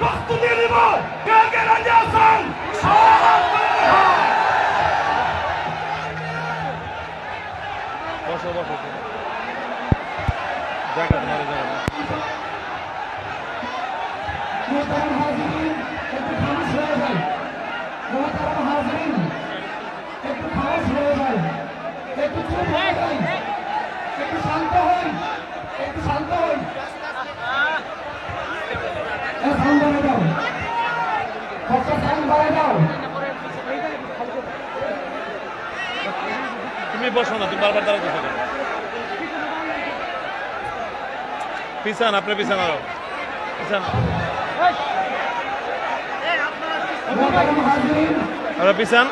প্রস্তুতি নিব কে কে রাজি আছেন বসো বসো জায়গা তোমার জায়গা একটু শান্ত হই একটু শান্ত হই সামনে যাও বাড়ায় যাও তুমি বসো না তুমি বারবার দাঁড়াতে থাকো পিছান আপনি পিছান আরো পিছান আপনারা পিছান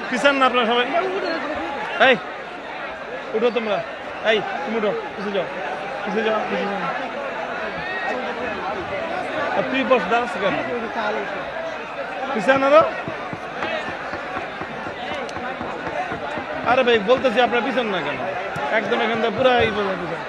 পিছান না আপনারা সবাই এই উঠো তোমরা এই তুমি উঠো পিছিয়ে যাও পিছিয়ে যাও পিছিয়ে যাও আর তুই বস দাঁড়াচ্ছি কেন পিছান আরো আরে ভাই বলতেছি আপনার পিছন না কেন একদম এখান থেকে পুরাই পিছন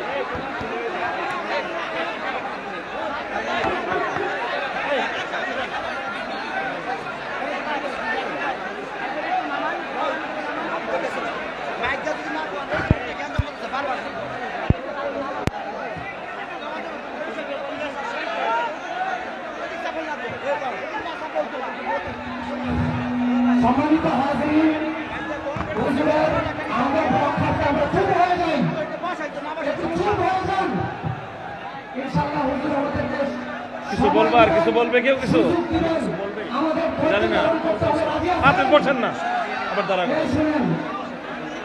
সম্মানিত হাজির হুজুরের আমাদের পক্ষে আমরা চুপ হয়ে যাই একটু চুপ হয়ে যান ইনশাআল্লাহ হুজুর আমাদের দেশ কিছু বলবে আর কিছু বলবে কেউ কিছু জানি না আপনি বলছেন না আবার দাঁড়ান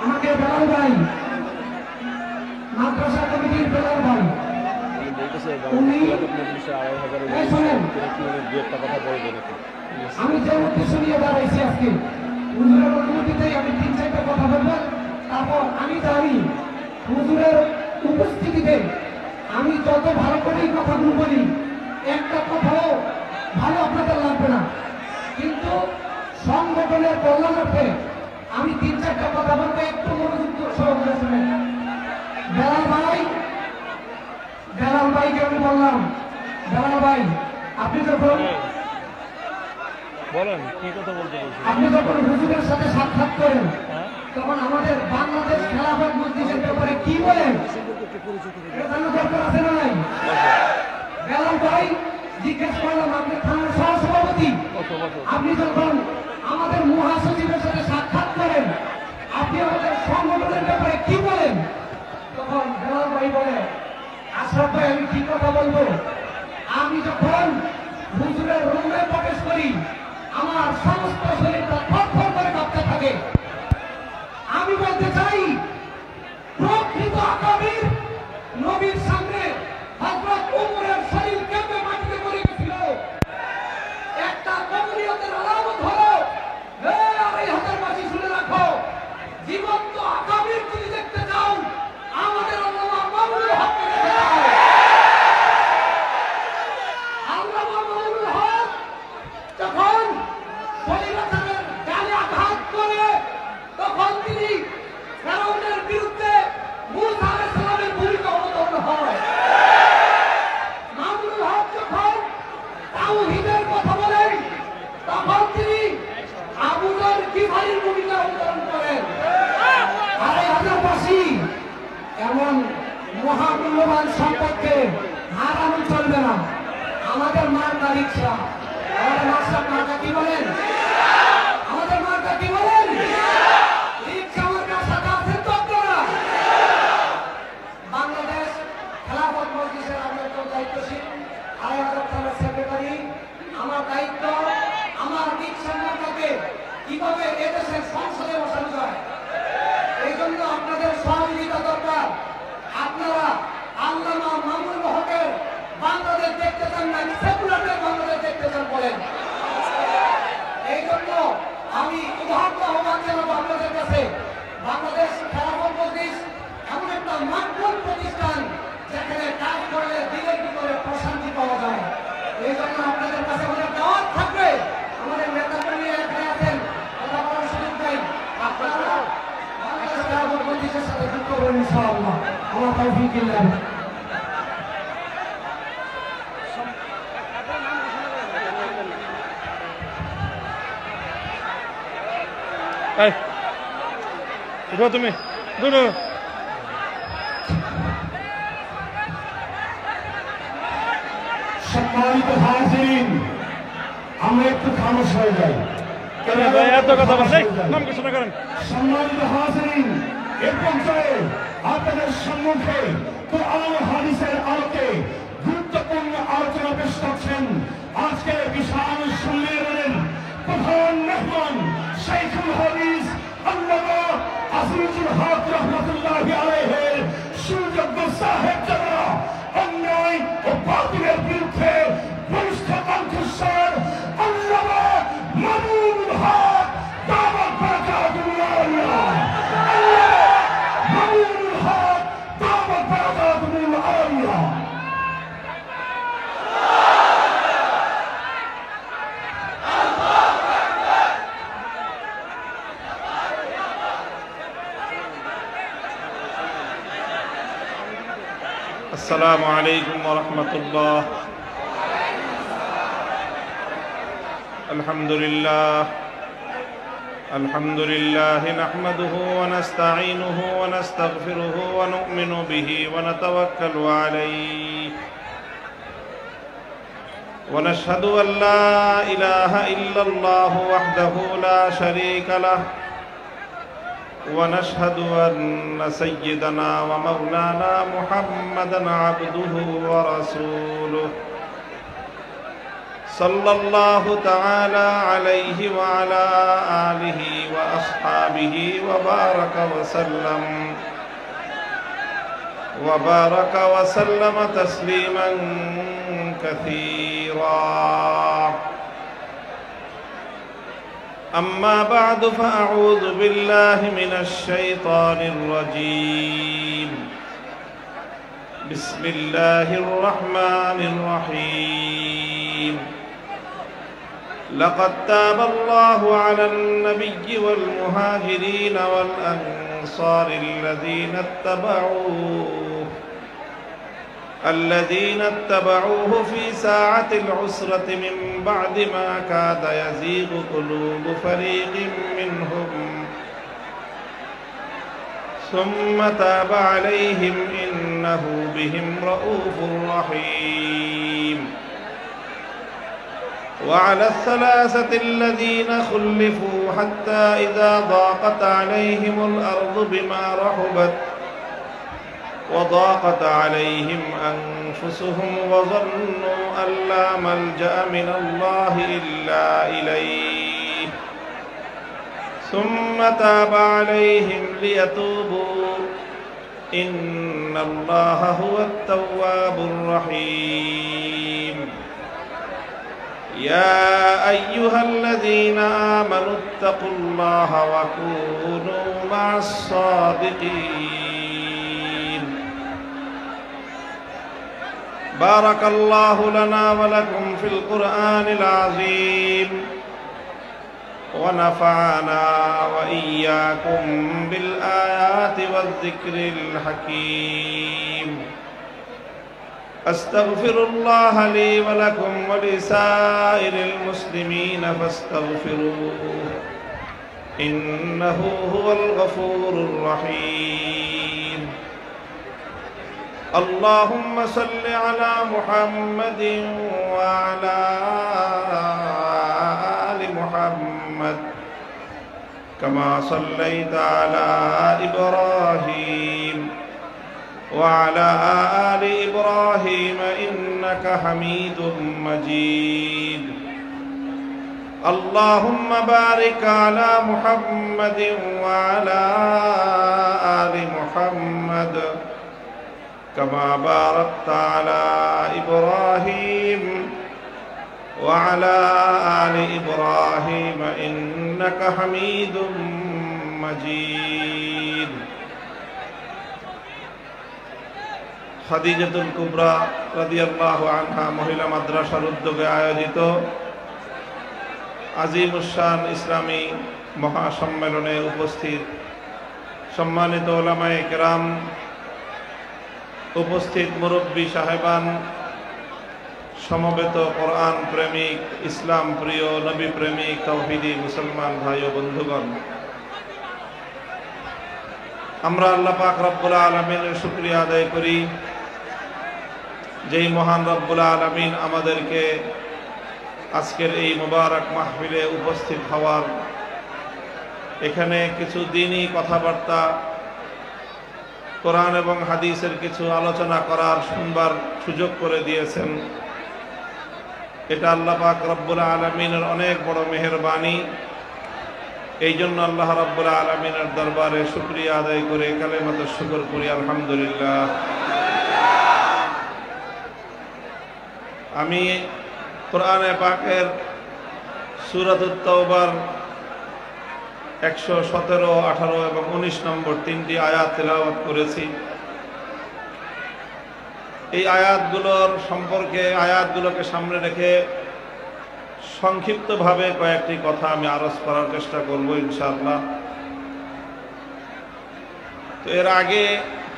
আমাকে বেলাল ভাই মাদ্রাসা কমিটির বেলাল ভাই আমি যে উদ্দেশ্য নিয়ে দাঁড়াইছি আজকে হুজুরের অনুমতিতেই আমি 3-4টা কথা বলবো তারপর আমি জানি হুজুরের উপস্থিতিতে আমি যত ভালো করেই কথাগুলো বলি একটা কথাও ভালো আপনাদের লাগবে না কিন্তু সংগঠনের কল্যাণার্থে আমি 3-4টা কথা বলবো একটু মনোযোগ সহকারে শুনেন বেলাল ভাইকে আমি বললাম বেলাল ভাই আপনি যখন বলেন কি কথা বলতে বলছেন আপনি যখন হুজুরের সাথে সাক্ষাৎ করেন তখন আমাদের বাংলাদেশ খেলাফত মজলিসের ব্যাপারে কি বলেন এটা জানার দরকার আছে না নাই বেলাল ভাই জিজ্ঞেস করলাম আপনি থানার সহসভাপতি আপনি যখন আমাদের মহাসচিবের সাথে সাক্ষাৎ করেন আপনি আমাদের সংগঠনের ব্যাপারে কি বলেন তখন বেলাল ভাই বলে আশরাফ ভাই আমি কি কথা বলবো আমি যখন হুজুরের রুমে প্রবেশ করি আমার সমস্ত শরীরটা থরথর করে কাঁপতে থাকে আমি বলতে চাই প্রকৃত আকাবির নবীর সামনে হযরত ওমরের শরীর কেঁপে মাটিতে পড়ে গেছিল একটা কবরিয়তের আলামত হলো এই হাতের মাঝে শুনে রাখো জীবন্ত আকাবির যদি দেখতে চাও আমাদের আল্লামা মামুনুল হককে দেখতে চাও আল্লামা মামুনুল হক যখন শরীয়তের গালে আঘাত করে তখন তিনি ফেরাউনের বিরুদ্ধে মূসা আলাইহিস সালামের ভূমিকা অবতীর্ণ হয় মামুনুল হক যখন তাওহীদের কথা বলেন তখন তিনি আবু যর গিফারির ভূমিকা অবতীর্ণ করেন আর এই হাজারবাসী এমন মহামূল্যবান সম্পদকে হারানো চলবে না আমাদের মার্কা রিক্সা আমাদের মার্কা কি বলেন আমাদের মার্কা কি বলেন রিক্সা মার্কার সাথে আছেন তো আপনারা বাংলাদেশ খেলাফত মজলিসের আমরা তো দায়িত্বশীল ২,৫০০ থানার সেক্রেটারি আমার দায়িত্ব আমার রিক্সা মার্কাকে কিভাবে এদেশের সংসদে বসানো যায় এই জন্য আপনাদের সহযোগিতা দরকার আপনারা আল্লামা মামুনুল হকের বাংলাদেশ দেখতে চান না সেকুলারদের বাংলাদেশ দেখতে চান বলেন এই জন্য আমি উদাহরণ আহ্বান জানাবো আপনাদের কাছে বাংলাদেশ খেলাফত মজলিস এমন একটা মাধ্যম প্রতিষ্ঠান যেখানে কাজ করলে দিনের ভিতরে প্রশান্তি পাওয়া যায় এই জন্য আপনাদের কাছে আমাদের দাওয়াত থাকবে আমাদের নেতা কর্মী এখানে আছেন কথা বলার সুযোগ নেই আপনারা বাংলাদেশ খেলাফত মজলিসের সাথে যুক্ত হবেন ইনশাআল্লাহ আমার তৌফিক ইল্লাহ এই উঠো তুমি দুটো সম্মানিত হাজিরিন, আমরা একটু খামোশ হয়ে যাই। ভাই এত কথা বলছেন নাম কিছু না করেন। সম্মানিত হাজিরিন, এ পর্যায়ে আপনাদের সম্মুখে কোরআন ও হাদিসের আলোকে গুরুত্বপূর্ণ আলোচনা পেশ করছেন আজকের বিশাল সম্মেলনের প্রধান মেহমান শাইখুল হাদিস আল্লামা আজিজুল হক রহমাতুল্লাহি আলাইহির সুযোগ্য সাহেব যারা অন্যায় ও বাতিলের বিরুদ্ধে বলিষ্ঠ কণ্ঠস্বর আল্লামা মামুনুল হক দামাত বারাকাতুহুল্লাহ আলিয়া। মামুনুল হক দামাত বারাকাতুহুল্লাহ আলিয়া। السلام عليكم ورحمة الله. الحمد لله نحمده ونستعينه ونستغفره ونؤمن به ونتوكل عليه ونشهد أن لا إله إلا الله وحده لا شريك له ونشهد أن سيدنا ومولانا محمدا عبده ورسوله صلى الله تعالى عليه وعلى آله وأصحابه وبارك وسلم تسليما كثيرا. أما بعد فأعوذ بالله من الشيطان الرجيم. بسم الله الرحمن الرحيم. لقد تاب الله على النبي والمهاجرين والأنصار الذين اتبعوه في ساعة العسرة من بعد ما كاد يزيغ قلوب فريق منهم ثم تاب عليهم إنه بهم رؤوف رحيم. وعلى الثلاثة الذين خلفوا حتى إذا ضاقت عليهم الأرض بما رحبت وضاقت عليهم أنفسهم وظنوا أن لا ملجأ من الله إلا إليه ثم تاب عليهم ليتوبوا إن الله هو التواب الرحيم. يا أيها الذين آمنوا اتقوا الله وكونوا مع الصادقين. بارك الله لنا ولكم في القرآن العظيم ونفعنا وإياكم بالآيات والذكر الحكيم. أستغفر الله لي ولكم ولسائر المسلمين فاستغفروه إنه هو الغفور الرحيم. اللهم صل على محمد وعلى آل محمد كما صليت على إبراهيم وعلى آل إبراهيم إنك حميد مجيد. اللهم بارك على محمد وعلى آل محمد كما باركت على إبراهيم وعلى آل إبراهيم إنك حميد مجيد. খাদিজাতুল কুবরা রাদিয়াল্লাহু আনহা মহিলা মাদ্রাসার উদ্যোগে আয়োজিত আজিমুশান ইসলামী মহাসম্মেলনে উপস্থিত সম্মানিত উলামায়ে কেরাম, উপস্থিত মুরব্বী সাহেবান, সমবেত কোরআন প্রেমিক, ইসলাম প্রিয়, নবী প্রেমিক, তাওহীদি মুসলমান ভাই ও বন্ধুগণ, আমরা আল্লাহ পাক রব্বুল আলামিনের শুকরিয়া আদায় করি, যেই মহান রব্বুল আলামিন আমাদেরকে আজকের এই মুবারক মাহফিলে উপস্থিত হওয়ার, এখানে কিছু দ্বীনি কথাবার্তা, কোরআন এবং হাদিসের কিছু আলোচনা করার শুনবার সুযোগ করে দিয়েছেন। এটা আল্লাহ পাক রব্বুল আলামিনের অনেক বড় মেহেরবানি। এই জন্য আল্লাহ রাব্বুল আলামিনের দরবারে শুকরিয়া আদায় করে কালেমাতুশ শুকর করি, আলহামদুলিল্লাহ। আমি কোরআনে পাকের সূরাতুত তাওবার 117, 18 এবং 19 নম্বর 3টি আয়াত তেলাওয়াত করেছি। এই আয়াতগুলোর সম্পর্কে, আয়াতগুলোকে সামনে রেখে সংক্ষিপ্তভাবে কয়েকটি কথা আমি আরজ করার চেষ্টা করব ইনশাআল্লাহ। তো এর আগে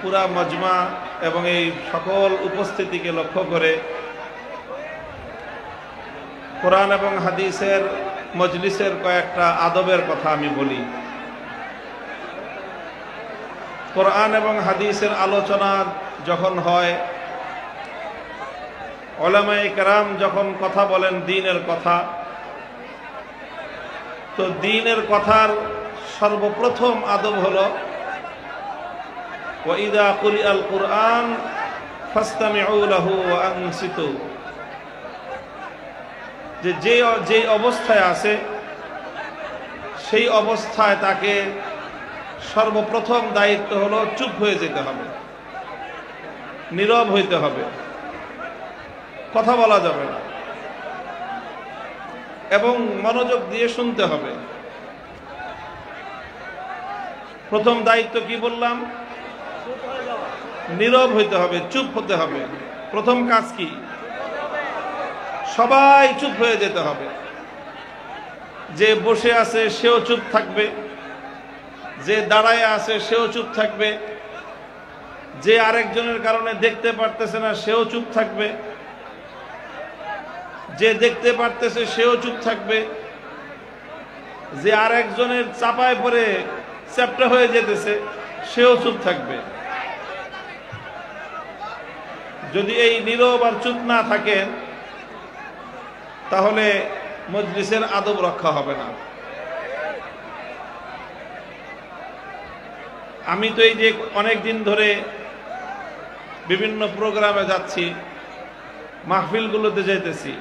পুরা মজমা এবং এই সকল উপস্থিতিকে লক্ষ্য করে কোরআন এবং হাদিসের মজলিসের কয়েকটা আদবের কথা আমি বলি। কোরআন এবং হাদিসের আলোচনা যখন হয়, উলামায়ে কেরাম যখন কথা বলেন দ্বীনের কথা, তো দ্বীনের কথার সর্বপ্রথম আদব হলো ওয়া ইযা কুরিআল কুরআন ফাসতামিউ লাহু ওয়া আনসিতু, যে অবস্থায় আছে সেই অবস্থায় তাকে সর্বপ্রথম দায়িত্ব হলো চুপ হয়ে যেতে হবে, নীরব হইতে হবে, কথা বলা যাবে না এবং মনোযোগ দিয়ে শুনতে হবে। প্রথম দায়িত্ব কি বললাম? নীরব হইতে হবে, চুপ হতে হবে। প্রথম কাজ কি? সবাই চুপ হয়ে যেতে হবে। যে বসে আছে সেও চুপ থাকবে, যে দাঁড়ায় আছে সেও চুপ থাকবে, যে আরেকজনের কারণে দেখতে পারতেছে না সেও চুপ থাকবে, যে দেখতে পারতেছে সেও চুপ থাকবে, যে আরেকজনের চাপায় পড়ে চ্যাপ্টা হয়ে যেতেছে সেও চুপ থাকবে। যদি এই নীরব আর চুপ না থাকেন তাহলে মজলিসের আদব রক্ষা হবে না। আমি তো এই যে অনেক দিন ধরে বিভিন্ন প্রোগ্রামে যাচ্ছি, মাহফিলগুলোতে যেতেছি,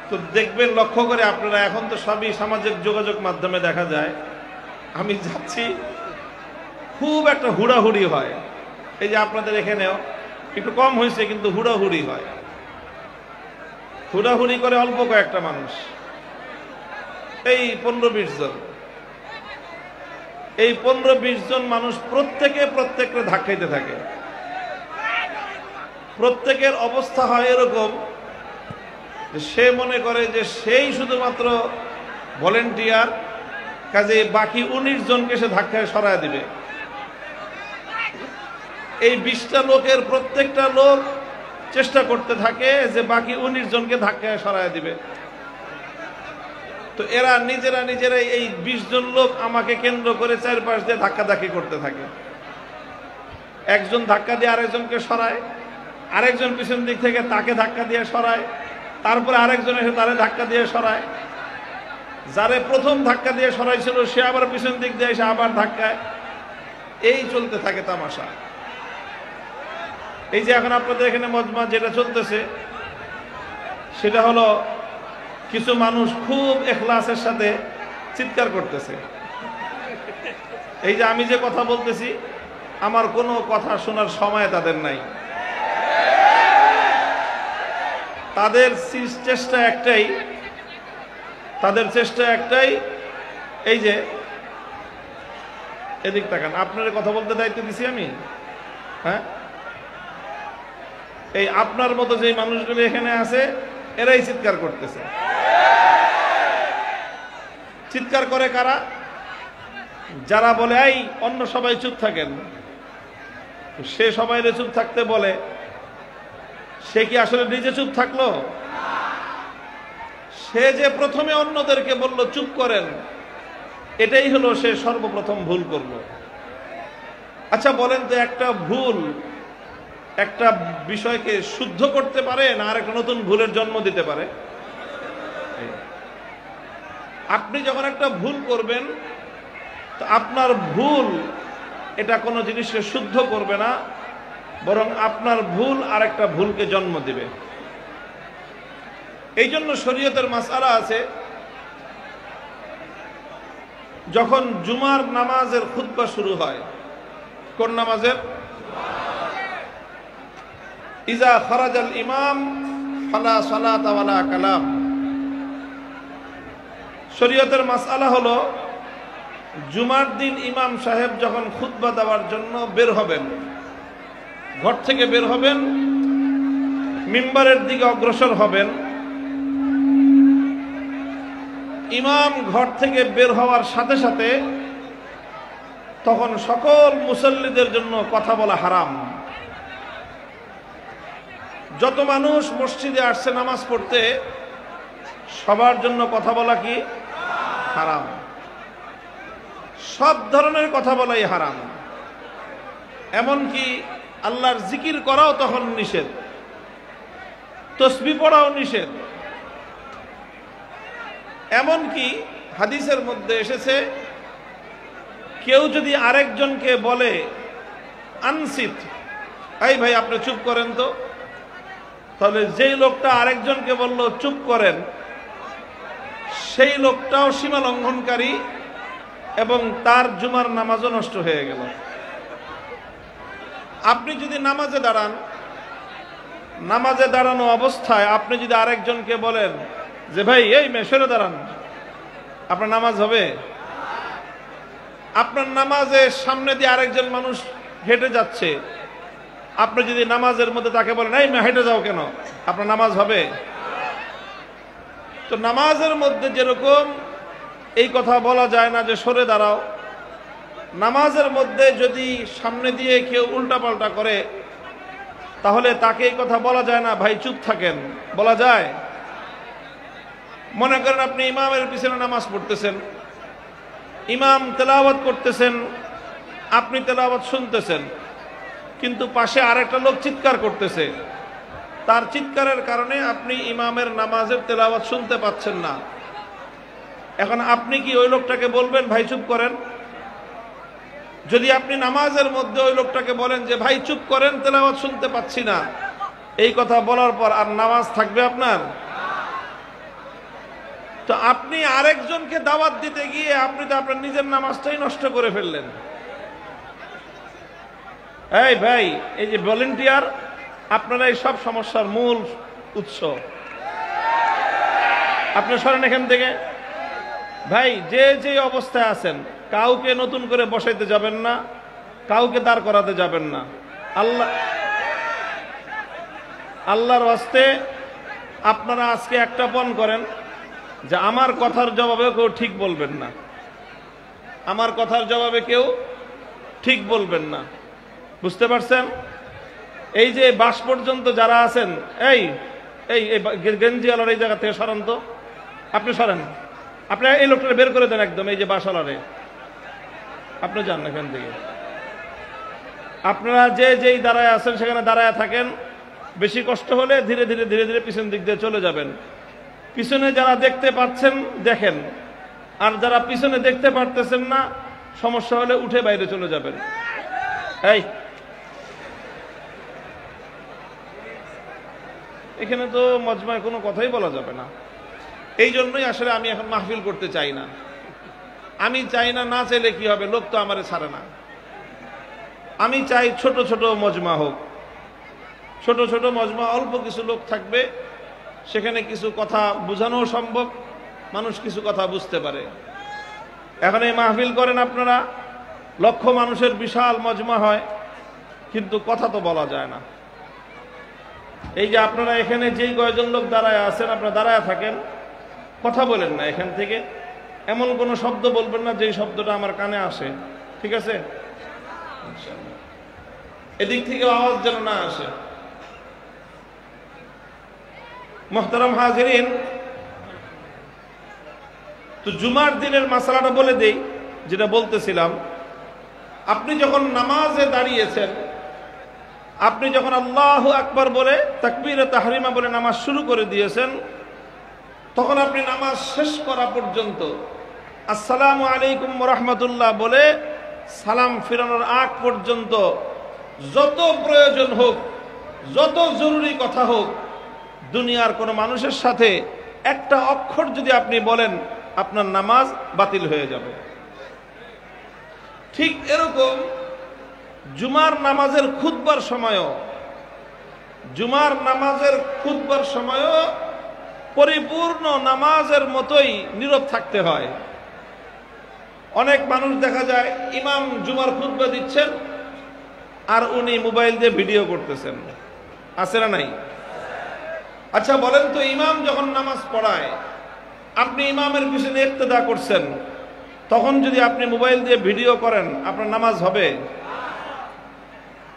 তো দেখবেন, লক্ষ্য করে আপনারা, এখন তো সবই সামাজিক যোগাযোগ মাধ্যমে দেখা যায়, আমি যাচ্ছি খুব একটা হুড়াহুড়ি হয়। এই যে আপনাদের এখানেও একটু কম হয়েছে, কিন্তু হুড়াহুড়ি হয়। হুড়াহুড়ি করে অল্প কয়েকটা মানুষ, এই 15-20 জন। এই 15-20 জন মানুষ প্রত্যেককে ধাক্কাইতে থাকে। প্রত্যেকের অবস্থা হয় এরকম যে সে মনে করে যে সেই শুধুমাত্র ভলেন্টিয়ার, কাজে বাকি 19 জনকে সে ধাক্কায় সরায় দিবে। এই 20টা লোকের প্রত্যেকটা লোক চেষ্টা করতে থাকে যে বাকি 19 জনকে ধাক্কায় সরায় দিবে। তো এরা নিজেরাই এই 20 জন লোক আমাকে কেন্দ্র করে চারপাশ দিয়ে ধাক্কাধাক্কি করতে থাকে। একজন ধাক্কা দিয়ে আরেকজনকে সরায়, আরেকজন পিছন দিক থেকে তাকে ধাক্কা দিয়ে সরায়, তারপরে আরেকজন এসে তারে ধাক্কা দিয়ে সরায়। যারে প্রথম ধাক্কা দিয়ে সরাইছিল সে আবার পিছন দিক দিয়ে এসে আবার ধাক্কায়। এই চলতে থাকে তামাশা। এই যে এখন আপনাদের এখানে মজমা যেটা চলতেছে সেটা হলো কিছু মানুষ খুব ইখলাসের সাথে চিৎকার করতেছে। এই যে আমি যে কথা বলতেছি, আমার কোনো কথা শোনার সময় তাদের নাই। তাদের চেষ্টা একটাই, এই যে এদিক তাকান, আপনার কথা বলতে দায়িত্ব দিছি আমি। হ্যাঁ, এই আপনার মতো যে মানুষগুলো এখানে আছে এরাই চিৎকার করতেছে। চিৎকার করে কারা? যারা বলে এই অন্য সবাই চুপ থাকেন, সে সবাই চুপ থাকতে বলে, সে কি আসলে নিজে চুপ থাকলো? সে যে প্রথমে অন্যদেরকে বলল চুপ করেন, এটাই হলো সে সর্বপ্রথম ভুল করলো। আচ্ছা বলেন তো, একটা ভুল একটা বিষয়কে শুদ্ধ করতে পারে না আর একটা নতুন ভুলের জন্ম দিতে পারে? আপনি যখন একটা ভুল করবেন তো আপনার ভুল এটা কোনো জিনিসকে শুদ্ধ করবে না, বরং আপনার ভুল আর একটা ভুলকে জন্ম দিবে। এই জন্য শরীয়তের মাসআলা আছে, যখন জুমার নামাজের খুতবা শুরু হয়, কোন নামাজের? ইজা খরাজাল ইমাম ফালা সালাতা ওয়ালা কালাম। শরীয়তের মাসআলা হলো, জুমার দিন ইমাম সাহেব যখন খুতবা দেওয়ার জন্য বের হবেন, ঘর থেকে বের হবেন, মিম্বারের দিকে অগ্রসর হবেন, ইমাম ঘর থেকে বের হওয়ার সাথে সাথে তখন সকল মুসল্লিদের জন্য কথা বলা হারাম। যত মানুষ মসজিদে আসছে নামাজ পড়তে, সবার জন্য কথা বলা কি হারাম। সব ধরনের কথা বলাই হারাম। এমনকি আল্লাহর জিকির করাও তখন নিষেধ, তসবিহ পড়াও নিষেধ। এমনকি হাদিসের মধ্যে এসেছে, কেউ যদি আরেকজনকে বলে আনসিত, এই ভাই আপনি চুপ করেন তো, তাহলে যেই লোকটা আরেকজনকে বলল চুপ করেন, সেই লোকটাও সীমা লঙ্ঘনকারী এবং তার জুমার নামাজও নষ্ট হয়ে গেল। আপনি যদি নামাজে দাঁড়ান, নামাজে দাঁড়ানো অবস্থায় আপনি যদি আরেকজনকে বলেন যে ভাই এই মেশরে দাঁড়ান, আপনার নামাজ হবে? আপনার নামাজের সামনে দিয়ে আরেকজন মানুষ হেঁটে যাচ্ছে, আপনি যদি নামাজের মধ্যে তাকে বলেন এই হেঁটে যাও কেন, আপনার নামাজ হবে? তো নামাজের মধ্যে যেরকম এই কথা বলা যায় না যে সরে দাঁড়াও, নামাজের মধ্যে যদি সামনে দিয়ে কেউ উল্টাপাল্টা করে তাহলে তাকে এই কথা বলা যায় না ভাই চুপ থাকেন, বলা যায়? মনে করেন আপনি ইমামের পিছনে নামাজ পড়তেছেন, ইমাম তেলাওয়াত করতেছেন, আপনি তেলাওয়াত শুনতেছেন, কিন্তু পাশে আরেকটা লোক চিৎকার করতেছে, তার চিৎকারের কারণে আপনি ইমামের নামাজের তেলাওয়াত শুনতে পাচ্ছেন না। এখন আপনি কি ওই লোকটাকে বলবেন ভাই চুপ করেন? যদি আপনি নামাজের মধ্যে ওই লোকটাকে বলেন যে ভাই চুপ করেন, তেলাওয়াত শুনতে পাচ্ছি না, এই কথা বলার পর আর নামাজ থাকবে আপনার? তো আপনি আরেকজনকে দাওয়াত দিতে গিয়ে আপনি তো আপনার নিজের নামাজটাই নষ্ট করে ফেললেন। এই ভাই, এই যে ভলেন্টিয়ার, আপনারা এই সব সমস্যার মূল উৎস। আপনি সরেন এখান থেকে। ভাই যে যে অবস্থায় আছেন, কাউকে নতুন করে বসাইতে যাবেন না, কাউকে দাঁড় করাতে যাবেন না। আল্লাহর ওয়াস্তে আপনারা আজকে একটা পণ করেন যে আমার কথার জবাবে কেউ ঠিক বলবেন না, আমার কথার জবাবে কেউ ঠিক বলবেন না। বুঝতে পারছেন? এই যে বাস পর্যন্ত যারা আছেন, এই এই গেঞ্জিওয়ালার এই জায়গা থেকে সরান তো, আপনি সরেন, আপনি এই লোকটা বের করে দেন একদম, এই যে বাসওয়ালারে আপনি যান এখান থেকে। আপনারা যে যেই দাঁড়ায় আছেন সেখানে দাঁড়ায় থাকেন, বেশি কষ্ট হলে ধীরে ধীরে ধীরে ধীরে পিছন দিক দিয়ে চলে যাবেন। পিছনে যারা দেখতে পাচ্ছেন দেখেন, আর যারা পিছনে দেখতে পারতেছেন না, সমস্যা হলে উঠে বাইরে চলে যাবেন। এই এখানে তো মজমায় কোনো কথাই বলা যাবে না। এই জন্যই আসলে আমি এখন মাহফিল করতে চাই না। আমি চাই না, না চাইলে কি হবে, লোক তো আমারে ছাড়ে না। আমি চাই ছোট ছোট মজমা হোক, ছোট ছোট মজমা, অল্প কিছু লোক থাকবে, সেখানে কিছু কথা বোঝানো সম্ভব, মানুষ কিছু কথা বুঝতে পারে। এখন এই মাহফিল করেন আপনারা, লক্ষ মানুষের বিশাল মজমা হয়, কিন্তু কথা তো বলা যায় না। এই যে আপনারা এখানে যেই কয়জন লোক দাঁড়ায় আছেন, আপনারা দাঁড়ায় থাকেন, কথা বলেন না এখান থেকে, এমন কোনো শব্দ বলবেন না যেই শব্দটা আমার কানে আসে, ঠিক আছে? এদিক থেকে আওয়াজ যেন না আসে। মুহতারাম হাজিরিন, তো জুমার দিনের মাসালাটা বলে দেই। যেটা বলতেছিলাম, আপনি যখন নামাজে দাঁড়িয়েছেন, আপনি যখন আল্লাহু আকবার বলে তাকবীরে তাহরিমা বলে নামাজ শুরু করে দিয়েছেন, তখন আপনি নামাজ শেষ করা পর্যন্ত আসসালামু আলাইকুম ওয়া রাহমাতুল্লাহ বলে সালাম ফিরানোর আগ পর্যন্ত যত প্রয়োজন হোক, যত জরুরি কথা হোক, দুনিয়ার কোনো মানুষের সাথে একটা অক্ষর যদি আপনি বলেন, আপনার নামাজ বাতিল হয়ে যাবে। ঠিক এরকম জুমার নামাজের খুতবার সময়ও পরিপূর্ণ নামাজের মতোই নীরব থাকতে হয়। অনেক মানুষ দেখা যায় ইমাম জুমার খুতবা দিচ্ছেন আর উনি মোবাইল দিয়ে ভিডিও করতেছেন, আছে না নাই? আচ্ছা বলেন তো, ইমাম যখন নামাজ পড়ায়, আপনি ইমামের পিছনে ইক্তেদা করছেন, তখন যদি আপনি মোবাইল দিয়ে ভিডিও করেন, আপনার নামাজ হবে?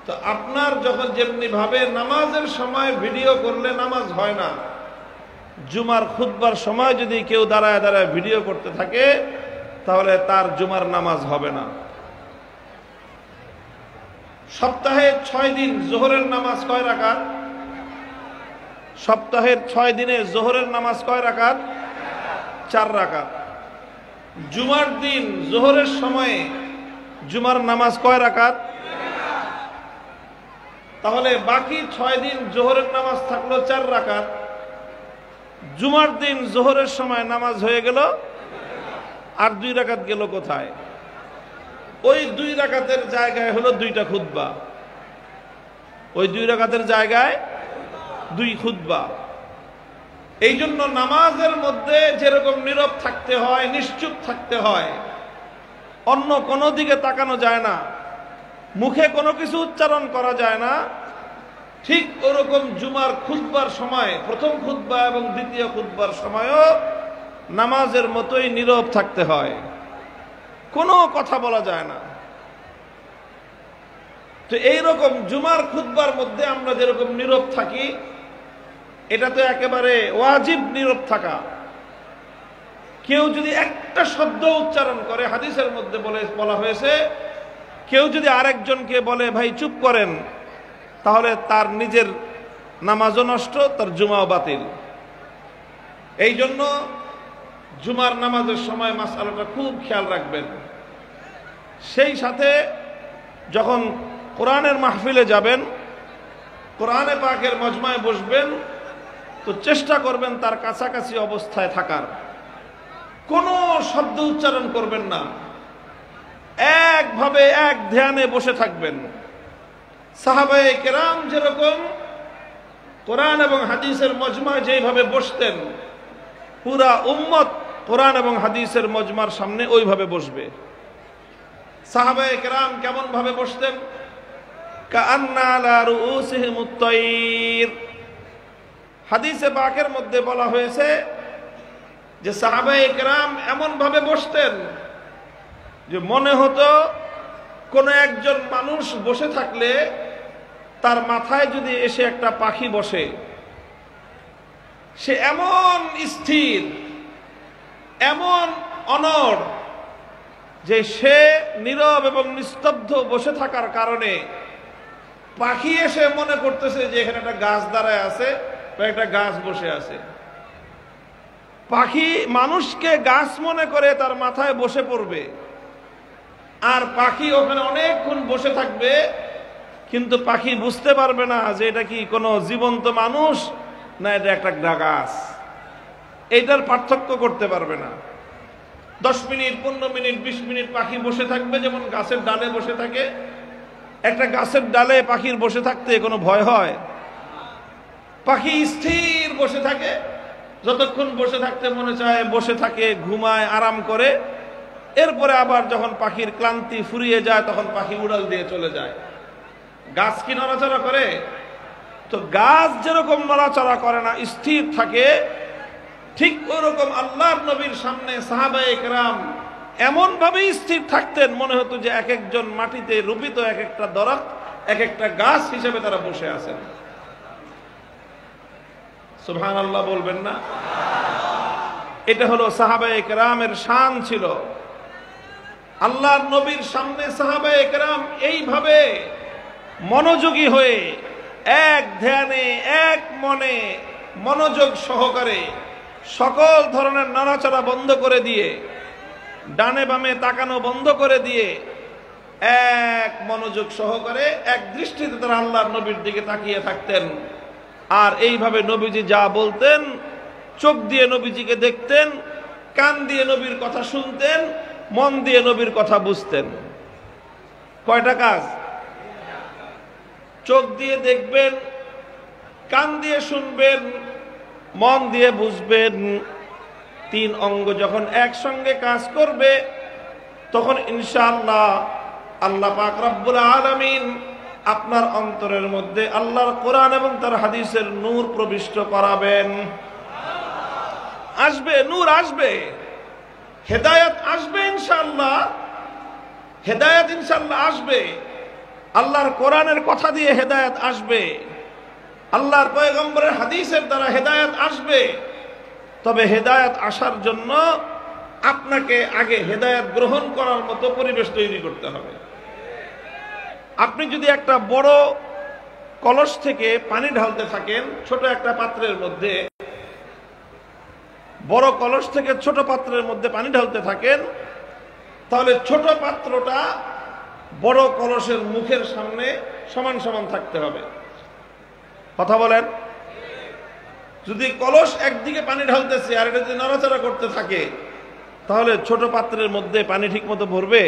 তো আপনার যখন যেমনি ভাবে নামাজের সময় ভিডিও করলে নামাজ হয় না, জুমার খুতবার সময় যদি কেউ দাঁড়ায় দাঁড়ায় ভিডিও করতে থাকে, তাহলে তার জুমার নামাজ হবে না। সপ্তাহে 6 দিন জোহরের নামাজ কয় রাকাত? সপ্তাহের 6 দিনে জোহরের নামাজ কয় রাকাত? 4 রাকাত। জুমার দিন জোহরের সময়ে জুমার নামাজ কয় রাকাত? তাহলে বাকি 6 দিন জোহরের নামাজ থাকলো 4 রাকাত। জুমার দিন জোহরের সময় নামাজ হয়ে গেল, আর 2 রাকাত গেল কোথায়? ওই 2 রাকাতের জায়গায় হলো 2টা খুতবা, ওই 2 রাকাতের জায়গায় 2 খুতবা। এই জন্য নামাজের মধ্যে যেরকম নীরব থাকতে হয়, নিশ্চুপ থাকতে হয়, অন্য কোনো দিকে তাকানো যায় না, মুখে কোনো কিছু উচ্চারণ করা যায় না, ঠিক ওরকম জুমার খুতবার সময়, প্রথম খুতবা এবং দ্বিতীয় খুতবার সময়ও নামাজের মতোই নীরব থাকতে হয়, কোনো কথা বলা যায় না। তো এইরকম জুমার খুতবার মধ্যে আমরা যেরকম নীরব থাকি, এটা তো একেবারে ওয়াজিব নীরব থাকা। কেউ যদি একটা শব্দ উচ্চারণ করে, হাদিসের মধ্যে বলা হয়েছে, কেউ যদি আরেকজনকে বলে ভাই চুপ করেন, তাহলে তার নিজের নামাজও নষ্ট, তার জুমাও বাতিল। এই জন্য জুমার নামাজের সময় মাসআলাটা খুব খেয়াল রাখবেন। সেই সাথে যখন কোরআনের মাহফিলে যাবেন, কোরআনে পাকের মজমায় বসবেন, তো চেষ্টা করবেন তার কাছাকাছি অবস্থায় থাকার, কোনো শব্দ উচ্চারণ করবেন না, একভাবে এক ধ্যানে বসে থাকবেন। সাহাবায়ে কেরাম যেরকম কোরআন এবং হাদিসের মজমায় যেভাবে বসতেন, পুরা উম্মত কোরআন এবং হাদিসের মজমার সামনে ওইভাবে বসবে। সাহাবায়ে কেরাম কেমন ভাবে বসতেন? কাআন্না আলা রুউসিহিমুত তায়র। হাদিসে পাকের মধ্যে বলা হয়েছে যে সাহাবায়ে কেরাম এমন ভাবে বসতেন যে মনে হতো কোন একজন মানুষ বসে থাকলে তার মাথায় যদি এসে একটা পাখি বসে, সে এমন স্থির, এমন অনড় যে সে নীরব এবং নিস্তব্ধ বসে থাকার কারণে পাখি এসে মনে করতেছে যে এখানে একটা গাছ দাঁড়ায় আছে বা একটা গাছ বসে আছে। পাখি মানুষকে গাছ মনে করে তার মাথায় বসে পড়বে, আর পাখি ওখানে অনেকক্ষণ বসে থাকবে, কিন্তু পাখি বুঝতে পারবে না যে এটা কি কোনো জীবন্ত মানুষ না এটা একটা গাছ। এইটার পার্থক্য করতে পারবে না। 10 মিনিট, 15 মিনিট, 20 মিনিট পাখি বসে থাকবে, যেমন গাছের ডালে বসে থাকে। একটা গাছের ডালে পাখির বসে থাকতে কোনো ভয় হয়? পাখি স্থির বসে থাকে, যতক্ষণ বসে থাকতে মনে চায় বসে থাকে, ঘুমায়, আরাম করে। এরপরে আবার যখন পাখির ক্লান্তি ফুরিয়ে যায় তখন পাখি উড়াল দিয়ে চলে যায়। গাছ কি নড়াচড়া করে? তো গাছ যেরকম নড়াচড়া করে না, স্থির থাকে, ঠিক ওরকম আল্লাহর নবীর সামনে সাহাবায়ে কেরাম এমন ভাবে স্থির থাকতেন, মনে হতো যে এক একজন মাটিতে রূপিত এক একটা দরখত, এক একটা গাছ হিসেবে তারা বসে আছেন। সুবহানাল্লাহ বলবেন না? এটা হলো সাহাবায়ে কেরামের শান ছিল। আল্লাহর নবীর সামনে সাহাবায়ে কেরাম এইভাবে মনোযোগী হয়ে এক ধ্যানে এক মনে মনোযোগ সহকারে সকল ধরনের নাড়াচাড়া বন্ধ করে দিয়ে ডানে বামে তাকানো বন্ধ করে দিয়ে এক মনোযোগ সহকারে এক দৃষ্টিতে তারা আল্লাহর নবীর দিকে তাকিয়ে থাকতেন। আর এইভাবে নবীজি যা বলতেন চোখ দিয়ে নবীজিকে দেখতেন, কান দিয়ে নবীর কথা শুনতেন, মন দিয়ে নবীর কথা বুঝতেন। কয়টা কাজ? চোখ দিয়ে দেখবেন, কান দিয়ে শুনবেন, মন দিয়ে বুঝবেন। 3 অঙ্গ যখন একসঙ্গে কাজ করবে তখন ইনশাআল্লাহ আল্লাহ পাক রব্বুল আলামিন আপনার অন্তরের মধ্যে আল্লাহর কোরআন এবং তার হাদিসের নূর প্রবিষ্ট করাবেন। আসবে, নূর আসবে, হেদায়েত আসবে ইনশাআল্লাহ, হেদায়েত ইনশাআল্লাহ আসবে। আল্লাহর কোরআনের কথা দিয়ে হেদায়েত আসবে, আল্লাহর পয়গম্বরের হাদিসের দ্বারা হেদায়েত আসবে। তবে হেদায়েত আসার জন্য আপনাকে আগে হেদায়েত গ্রহণ করার মতো পরিবেশ তৈরি করতে হবে। আপনি যদি একটা বড় কলস থেকে পানি ঢালতে থাকেন ছোট একটা পাত্রের মধ্যে, বড় কলস থেকে ছোট পাত্রের মধ্যে পানি ঢালতে থাকেন, তাহলে ছোট পাত্রটা বড় কলসের মুখের সামনে সমান সমান থাকতে হবে। কথা বলেন। যদি কলস একদিকে পানি ঢালতেছে আর এটা যদি নড়াচড়া করতে থাকে তাহলে ছোট পাত্রের মধ্যে পানি ঠিক মতো ভরবে?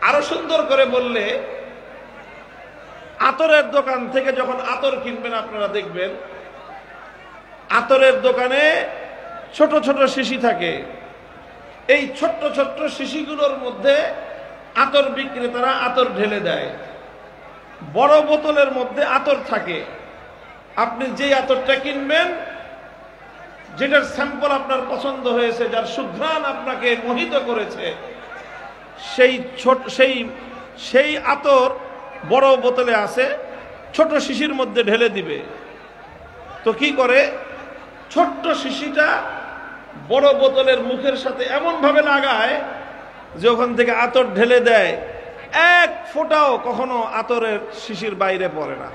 আরো সুন্দর করে বললে, আতরের দোকান থেকে যখন আতর কিনবেন আপনারা দেখবেন আতরের দোকানে ছোট ছোট শিশি থাকে। এই ছোট্ট ছোট্ট শিশিগুলোর মধ্যে আতর বিক্রেতারা আতর ঢেলে দেয়। বড় বোতলের মধ্যে আতর থাকে। আপনি যে আতরটা কিনবেন, যেটার স্যাম্পল আপনার পছন্দ হয়েছে, যার সুঘ্রাণ আপনাকে মোহিত করেছে, সেই আতর বড় বোতলে আছে, ছোট শিশির মধ্যে ঢেলে দিবে। তো কি করে? ছোট্ট শিশিটা বড় বোতলের মুখের সাথে এমন ভাবে লাগায় যে ওখান থেকে আতর ঢেলে দেয়, এক ফোঁটাও কখনো আতরের শিশির বাইরে পড়ে না।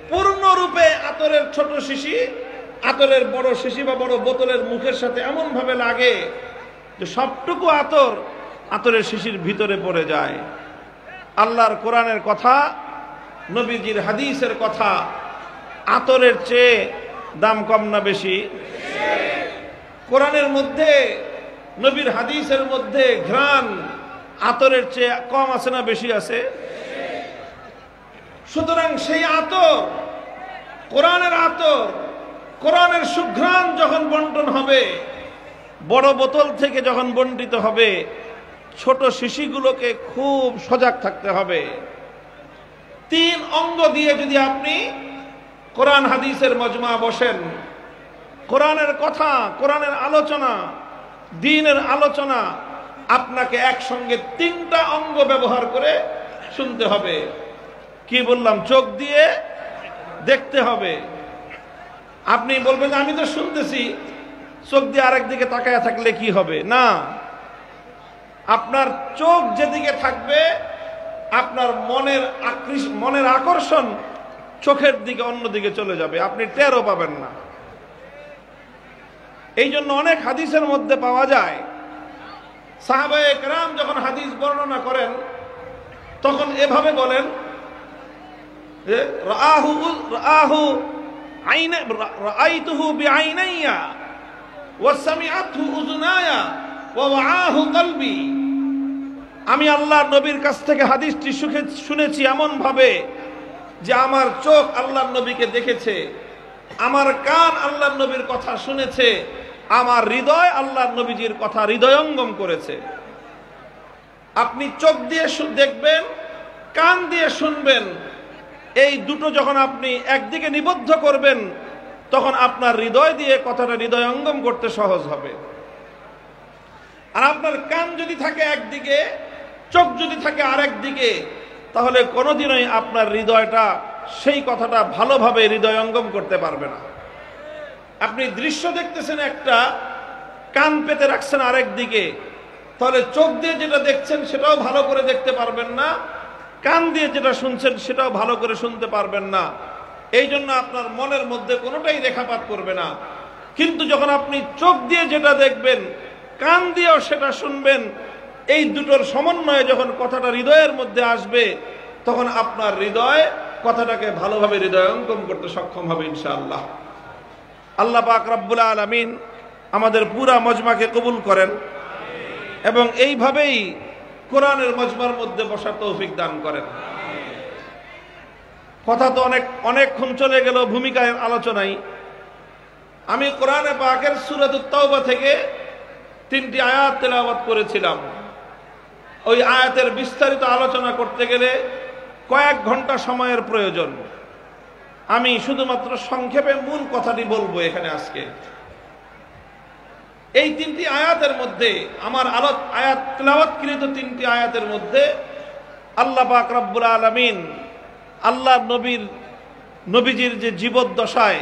পূর্ণরূপে আতরের ছোট শিশি আতরের বড় শিশি বা বড় বোতলের মুখের সাথে এমন ভাবে লাগে যে সবটুকু আতর আতরের শিশির ভিতরে পড়ে যায়। আল্লাহর কোরআনের কথা, নবীজির হাদিসের কথা, আতরের চেয়ে দাম কম না বেশি? কোরআনের মধ্যে নবীর হাদিসের মধ্যে ঘ্রাণ আতরের চেয়ে কম আছে না বেশি আছে? সুতরাং সেই আতর, কোরআনের আতর, কোরআনের সুঘ্রাণ যখন বন্টন হবে, বড় বোতল থেকে যখন বন্টিত হবে, ছোট শিশিগুলোকে খুব সজাগ থাকতে হবে। 3 অঙ্গ দিয়ে যদি আপনি কোরআন হাদিসের মজমা বসেন, কোরআনের কথা, কোরআনের আলোচনা, দ্বীনের আলোচনা আপনাকে একসঙ্গে 3টা অঙ্গ ব্যবহার করে শুনতে হবে। কি বললাম? চোখ দিয়ে দেখতে হবে। আপনি বলবেন আমি তো শুনতেছি, চোখ দিয়ে আরেক দিকে তাকায় থাকলে কি হবে? না, আপনার চোখ যেদিকে থাকবে আপনার মনের আকর্ষণ চোখের দিকে অন্যদিকে চলে যাবে, আপনি টেরও পাবেন না। এই জন্য অনেক হাদিসের মধ্যে পাওয়া যায়, সাহাবায়ে কেরাম যখন হাদিস বর্ণনা করেন তখন এভাবে বলেন যে রাআইতুহু বিআইনাইয়া ওয়া সামিআতহু উযুনায়া ওয়া ওয়াআহু কলবি। আমি আল্লাহর নবীর কাছ থেকে হাদিসটি শুনেছি এমন ভাবে যে আমার চোখ আল্লাহর নবীকে দেখেছে, আমার কান আল্লাহর নবীর কথা শুনেছে, আমার হৃদয় আল্লাহর নবীজির কথা হৃদয়ঙ্গম করেছে। আপনি চোখ দিয়ে দেখবেন, কান দিয়ে শুনবেন, এই দুটো যখন আপনি একদিকে নিবদ্ধ করবেন তখন আপনার হৃদয় দিয়ে কথাটা হৃদয়ঙ্গম করতে সহজ হবে। আর আপনার কান যদি থাকে একদিকে, চোখ যদি থাকে আরেক দিকে, তাহলে কোনোদিনই আপনার হৃদয়টা সেই কথাটা ভালোভাবে হৃদয়ঙ্গম করতে পারবে না। আপনি দৃশ্য দেখতেছেন একটা, কান পেতে রাখছেন আরেক দিকে, তাহলে চোখ দিয়ে যেটা দেখছেন সেটাও ভালো করে দেখতে পারবেন না, কান দিয়ে যেটা শুনছেন সেটাও ভালো করে শুনতে পারবেন না। এই জন্য আপনার মনের মধ্যে কোনোটাই রেখাপাত করবে না। কিন্তু যখন আপনি চোখ দিয়ে যেটা দেখবেন, কান দিয়েও সেটা শুনবেন, এই দুটোর সমন্বয়ে যখন কথাটা হৃদয়ের মধ্যে আসবে, তখন আপনার হৃদয় কথাটাকে ভালোভাবে হৃদয়ঙ্গম করতে সক্ষম হবে ইনশাআল্লাহ। আল্লাহ পাক রব্বুল আলামিন আমাদের পুরা মজমাকে কবুল করেন এবং এইভাবেই কোরআনের মজমার মধ্যে বসার তৌফিক দান করেন। কথা তো অনেকক্ষণ চলে গেল ভূমিকায় আলোচনায়। আমি কোরআনে পাকের সূরাতুত তাওবা থেকে 3টি আয়াত তেলাওয়াত করেছিলাম। ওই আয়াতের বিস্তারিত আলোচনা করতে গেলে কয়েক ঘন্টা সময়ের প্রয়োজন। আমি শুধুমাত্র সংক্ষেপে মূল কথাটি বলবো এখানে আজকে। এই 3টি আয়াতের মধ্যে, আমার আয়াত তেলাওয়াতকৃত 3টি আয়াতের মধ্যে আল্লাহ পাক রব্বুল আলামিন আল্লাহ নবীজির যে জীবদ্দশায়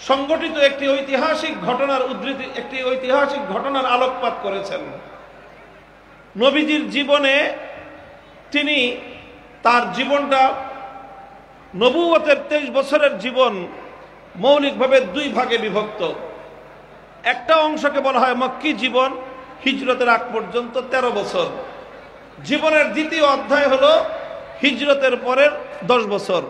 সংগঠিত একটি ঐতিহাসিক ঘটনার উদ্ধৃতি, একটি ঐতিহাসিক ঘটনার আলোকপাত করেছেন। নবীজির জীবনে তিনি তার জীবনটা, নবুয়তের 23 বছরের জীবন মৌলিকভাবে 2 ভাগে বিভক্ত। একটা অংশকে বলা হয় মক্কি জীবন, হিজরতের আগ পর্যন্ত 13 বছর। জীবনের দ্বিতীয় অধ্যায় হলো হিজরতের পরের 10 বছর।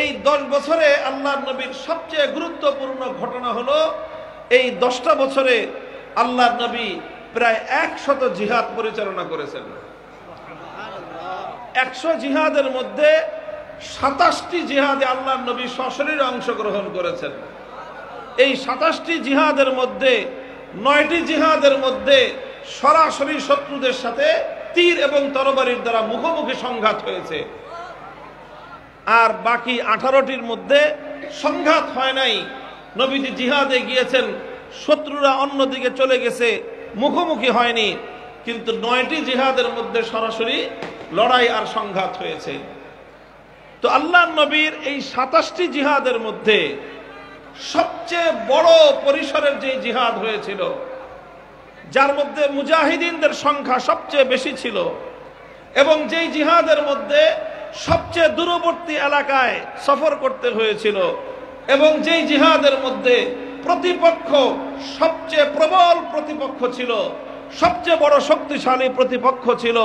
এই 10 বছরে আল্লাহর নবীর সবচেয়ে গুরুত্বপূর্ণ ঘটনা হলো এই 10টা বছরে আল্লাহর নবী প্রায় 100 জিহাদ পরিচালনা করেছেন। 100 জিহাদের মধ্যে 27টি জিহাদে আল্লাহর নবী সশরীরে অংশগ্রহণ করেছেন। এই 27টি জিহাদের মধ্যে 9টি জিহাদের মধ্যে সরাসরি শত্রুদের সাথে তীর এবং তরবারির দ্বারা মুখোমুখি সংঘাত হয়েছে। আর বাকি 18টির মধ্যে সংঘাত হয় নাই। নবীজি জিহাদে গিয়েছেন, শত্রুরা অন্যদিকে চলে গেছে, মুখোমুখি হয়নি। কিন্তু 9টি জিহাদের মধ্যে সরাসরি লড়াই আর সংঘাত হয়েছে। তো আল্লাহর নবীর এই 27টি জিহাদের মধ্যে সবচেয়ে বড় পরিসরের যে জিহাদ হয়েছিল, যার মধ্যে মুজাহিদিনদের সংখ্যা সবচেয়ে বেশি ছিল, এবং যেই জিহাদের মধ্যে সবচেয়ে দূরবর্তী এলাকায় সফর করতে হয়েছিল, এবং যেই জিহাদের মধ্যে প্রতিপক্ষ সবচেয়ে প্রবল প্রতিপক্ষ ছিল, সবচেয়ে বড় শক্তিশালী প্রতিপক্ষ ছিল,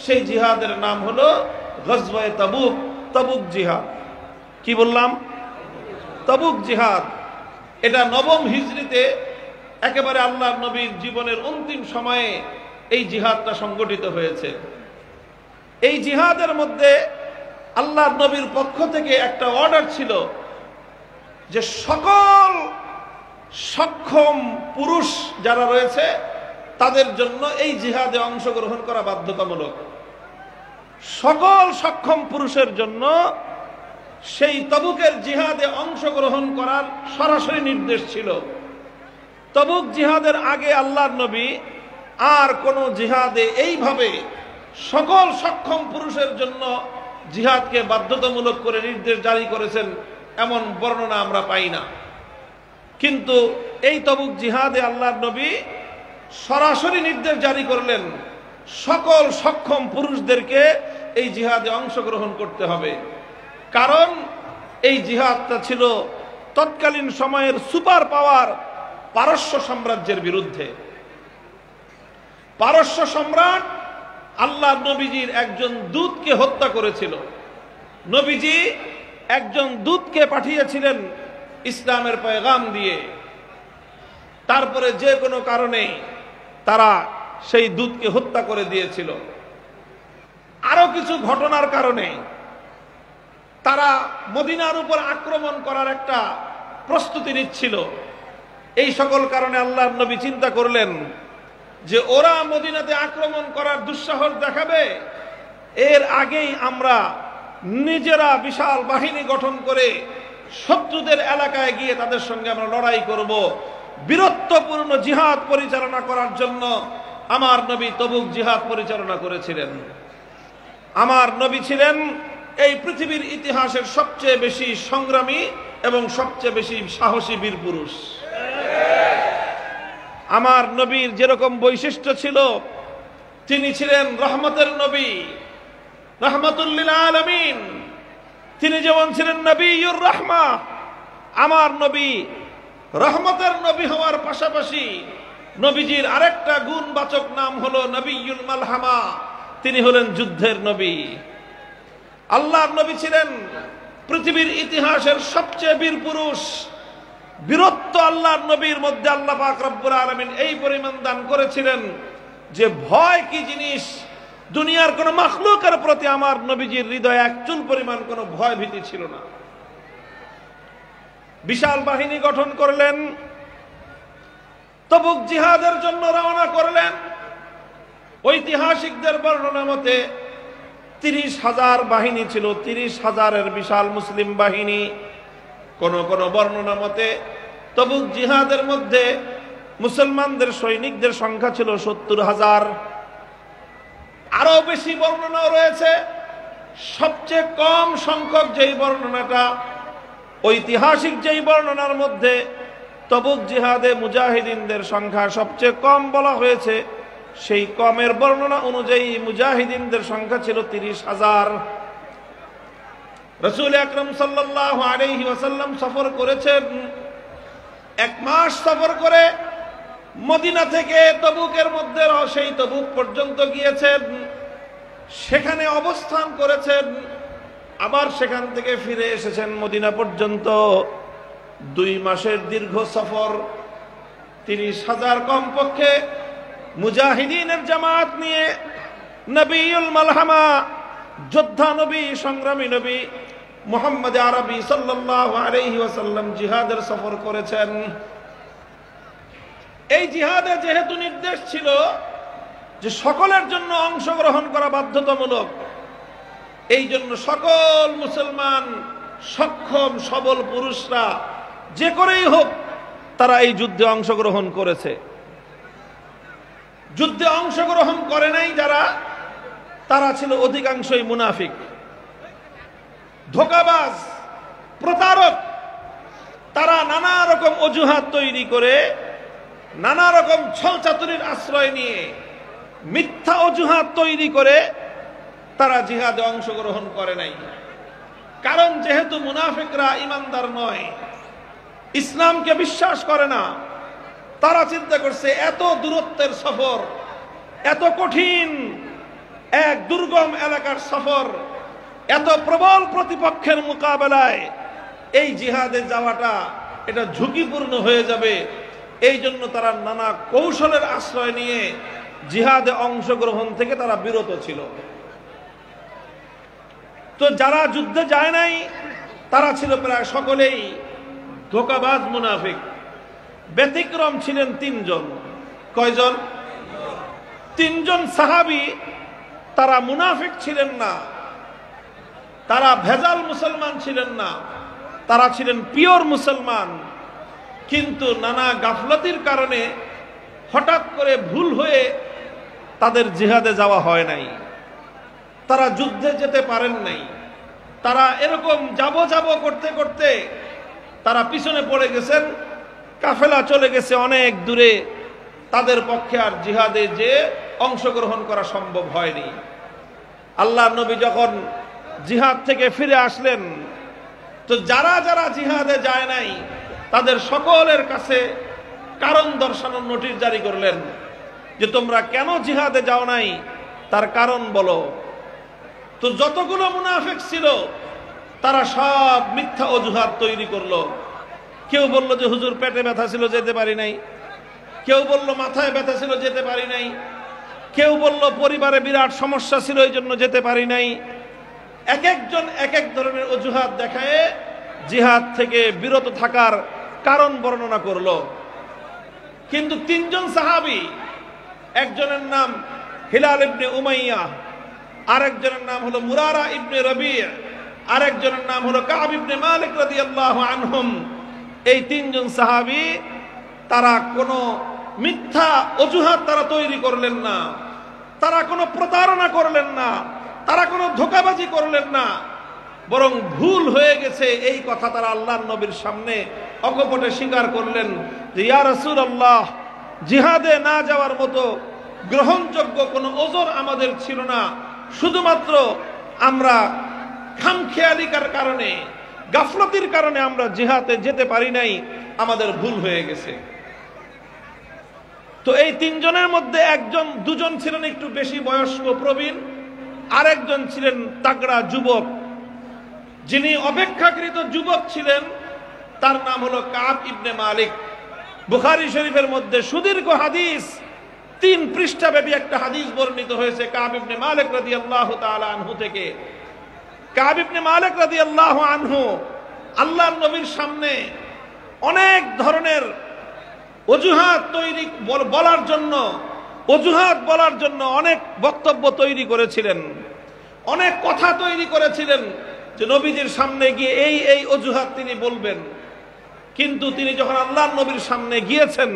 সেই জিহাদের নাম হলো গজওয়ায়ে তাবুক, তাবুক জিহাদ। কি বললাম? তাবুক জিহাদ। এটা 9ম হিজরিতে একেবারে আল্লাহর নবীর জীবনের অন্তিম সময়ে এই জিহাদটা সংগঠিত হয়েছে। এই জিহাদের মধ্যে আল্লাহর নবীর পক্ষ থেকে একটা অর্ডার ছিল যে সকল সক্ষম পুরুষ যারা রয়েছে তাদের জন্য এই জিহাদে অংশগ্রহণ করা বাধ্যতামূলক। সকল সক্ষম পুরুষের জন্য সেই তাবুকের জিহাদে অংশগ্রহণ করার সরাসরি নির্দেশ ছিল। তাবুক জিহাদের আগে আল্লাহর নবী আর কোন জিহাদে এইভাবে সকল সক্ষম পুরুষের জন্য জিহাদকে বাধ্যতামূলক করে নির্দেশ জারি করেছেন এমন বর্ণনা আমরা পাই না। কিন্তু এই তাবুক জিহাদে আল্লাহর নবী সরাসরি নির্দেশ জারি করলেন সকল সক্ষম পুরুষদেরকে এই জিহাদে অংশগ্রহণ করতে হবে। কারণ এই জিহাদটা ছিল তৎকালীন সময়ের সুপার পাওয়ার পারস্য সাম্রাজ্যের বিরুদ্ধে। পারস্য সম্রাট আল্লাহর নবীজির একজন দূতকে হত্যা করেছিল। নবীজি একজন দূতকে পাঠিয়েছিলেন ইসলামের পয়গাম দিয়ে। তারপরে যে কোনো কারণে তারা সেই দূতকে হত্যা করে দিয়েছিল। আরো কিছু ঘটনার কারণে তারা মদিনার উপর আক্রমণ করার একটা প্রস্তুতি নিচ্ছিল। এই সকল কারণে আল্লাহর নবী চিন্তা করলেন যে ওরা মদিনাতে আক্রমণ করার দুঃসাহস দেখাবে, এর আগেই আমরা নিজেরা বিশাল বাহিনী গঠন করে শত্রুদের এলাকায় গিয়ে তাদের সঙ্গে আমরা লড়াই করব। বীরত্বপূর্ণ জিহাদ পরিচালনা করার জন্য আমার নবী তাবুক জিহাদ পরিচালনা করেছিলেন। আমার নবী ছিলেন এই পৃথিবীর ইতিহাসের সবচেয়ে বেশি সংগ্রামী এবং সবচেয়ে বেশি সাহসী বীর পুরুষ। আমার নবীর যেরকম বৈশিষ্ট্য ছিল, তিনি ছিলেন রহমতের নবী, রহমতুল লিল আলামিন। তিনি যেমন ছিলেন নবিয়ুর রাহমা, আমার নবী রহমতের নবী হওয়ার পাশাপাশি নবীজির আরেকটা গুণবাচক নাম হলো নবিয়ুল মালহামা, তিনি হলেন যুদ্ধের নবী। আল্লাহর নবী ছিলেন পৃথিবীর ইতিহাসের সবচেয়ে বীর পুরুষ। বীরত্ব আল্লাহর নবীর মধ্যে আল্লাহ পাক রব্বুল আলামিন এই পরিমাণ দান করেছিলেন যে ভয় কি জিনিস, দুনিয়ার কোন মাখলুকের প্রতি আমার নবীজির হৃদয়ে এক চুল পরিমাণ কোন ভয় ভীতি ছিল না। বিশাল বাহিনী গঠন করলেন, তবুক জিহাদের জন্য রওনা করলেন। ঐতিহাসিকদের বর্ণনা মতে 30,000 বাহিনী ছিল, 30,000-এর বিশাল মুসলিম বাহিনী। কোন কোন বর্ণনা মতে তবুক জিহাদের মধ্যে মুসলমানদের সৈনিকদের সংখ্যা ছিল 70,000। আরো বেশি বর্ণনাও রয়েছে। সবচেয়ে কম সংখ্যক যেই বর্ণনাটা, ঐতিহাসিক যেই বর্ণনার মধ্যে তবুক জিহাদে মুজাহিদিনদের সংখ্যা সবচেয়ে কম বলা হয়েছে, সেই কমের বর্ণনা অনুযায়ী মুজাহিদিনদের সংখ্যা ছিল 30,000। রাসূল আকরাম সাল্লাল্লাহু আলাইহি ওয়াসাল্লাম সফর করেছেন, 1 মাস সফর করে মদিনা থেকে তবুকের মধ্যে সেই তবুক পর্যন্ত গিয়েছেন, সেখানে অবস্থান করেছেন, আবার সেখান থেকে ফিরে এসেছেন মদিনা পর্যন্ত। 2 মাসের দীর্ঘ সফর। 30,000 কমপক্ষে মুজাহিদিনের জামাত নিয়ে নবিউল মালহামা, যোদ্ধা নবী, সংগ্রামী নবী মুহাম্মদ আরবি সাল্লাল্লাহু আলাইহি ওয়াসাল্লাম জিহাদের সফর করেছেন। এই জিহাদে যেহেতু নির্দেশ ছিল যে সকলের জন্য অংশগ্রহণ করা বাধ্যতামূলক, এই জন্য সকল মুসলমান সক্ষম সবল পুরুষরা যে করেই হোক তারা এই যুদ্ধে অংশগ্রহণ করেছে। যুদ্ধে অংশগ্রহণ করে নাই যারা, তারা ছিল অধিকাংশই মুনাফিক, ধোঁকাবাজ, প্রতারক। তারা নানা রকম অজুহাত তৈরি করে, নানা রকম ছলচাতুরির আশ্রয় নিয়ে, মিথ্যা অজুহাত তৈরি করে তারা জিহাদে অংশগ্রহণ করে নাই। কারণ যেহেতু মুনাফিকরা ইমানদার নয়, ইসলামকে বিশ্বাস করে না, তারা চিন্তা করছে এত দূরত্বের সফর, এত কঠিন এক দুর্গম এলাকার সফর, এত প্রবল প্রতিপক্ষের মোকাবেলায় এই জিহাদে যাওয়াটা এটা ঝুঁকিপূর্ণ হয়ে যাবে। এই জন্য তারা নানা কৌশলের আশ্রয় নিয়ে জিহাদে অংশগ্রহণ থেকে তারা বিরত ছিল। তো যারা যুদ্ধে যায় নাই তারা ছিল প্রায় সকলেই ধোঁকাবাজ মুনাফিক। ব্যতিক্রম ছিলেন 3 জন। কয়জন? 3 জন সাহাবী। তারা মুনাফিক ছিলেন না, তারা ভেজাল মুসলমান ছিলেন না, তারা ছিলেন পিওর মুসলমান। কিন্তু নানা গাফলতির কারণে হঠাৎ করে ভুল হয়ে তাদের জিহাদে যাওয়া হয় নাই, তারা যুদ্ধে যেতে পারেন নাই। তারা এরকম যাব করতে করতে তারা পিছনে পড়ে গেছেন, কাফেলা চলে গেছে অনেক দূরে, তাদের পক্ষে আর জিহাদে যে অংশগ্রহণ করা সম্ভব হয়নি। আল্লাহর নবী যখন জিহাদ থেকে ফিরে আসলেন, তো যারা যারা জিহাদে যায় নাই তাদের সকলের কাছে কারণ দর্শানোর নোটিশ জারি করলেন যে তোমরা কেন জিহাদে যাও নাই তার কারণ বলো। তো যতগুলো মুনাফিক ছিল তারা সব মিথ্যা অজুহাত তৈরি করলো। কেউ বলল যে হুজুর পেটে ব্যথা ছিল যেতে পারি নাই, কেউ বলল মাথায় ব্যথা ছিল যেতে পারি নাই, কেউ বলল পরিবারে বিরাট সমস্যা ছিল এই জন্য যেতে পারি নাই। এক একজন এক এক ধরনের অজুহাত দেখায় জিহাদ থেকে বিরত থাকার কারণ বর্ণনা করলো। কিন্তু 3 জন সাহাবী, একজনের নাম হিলাল ইবনে উমাইয়া, আরেকজনের নাম হলো মুরারা ইবনে রবি', আরেকজনের নাম হলো কাব ইবনে মালিক রাদিয়াল্লাহু আনহুম। এই 3 জন সাহাবী তারা কোনো মিথ্যা অজুহাত তারা তৈরি করলেন না, তারা কোনো প্রতারণা করলেন না, তারা কোনো ধোঁকাবাজি করলেন না, বরং ভুল হয়ে গেছে এই কথা তারা আল্লাহর নবীর সামনে অকপটে স্বীকার করলেন যে ইয়া রাসূলুল্লাহ, জিহাদে না যাওয়ার মতো গ্রহণযোগ্য কোনো ওজর আমাদের ছিল না। শুধুমাত্র আমরা খামখেয়ালিকার কারণে, গাফলতির কারণে আমরা জিহাদে যেতে পারি নাই, আমাদের ভুল হয়ে গেছে। তো এই তিনজনের মধ্যে দুজন ছিলেন একটু বেশি বয়স্ক প্রবীণ, আরেকজন ছিলেন তাগড়া যুবক। যিনি অপেক্ষাকৃত যুবক ছিলেন তার নাম হলো কাব ইবনে মালিক। বুখারী শরীফের মধ্যে সুদীর্ঘ হাদিস, 3 পৃষ্ঠাব্যাপী একটা হাদিস বর্ণিত হয়েছে কাব ইবনে মালিক রাদিয়াল্লাহু তাআলা আনহু থেকে। কাব ইবনে মালিক রাদিয়াল্লাহু আনহু আল্লাহর নবীর সামনে অনেক ধরনের অজুহাত বলার জন্য অনেক বক্তব্য তৈরি করেছিলেন, অনেক কথা তৈরি করেছিলেন যে নবীজির সামনে গিয়ে এই অজুহাত তিনি বলবেন। কিন্তু তিনি যখন আল্লাহর নবীর সামনে গিয়েছেন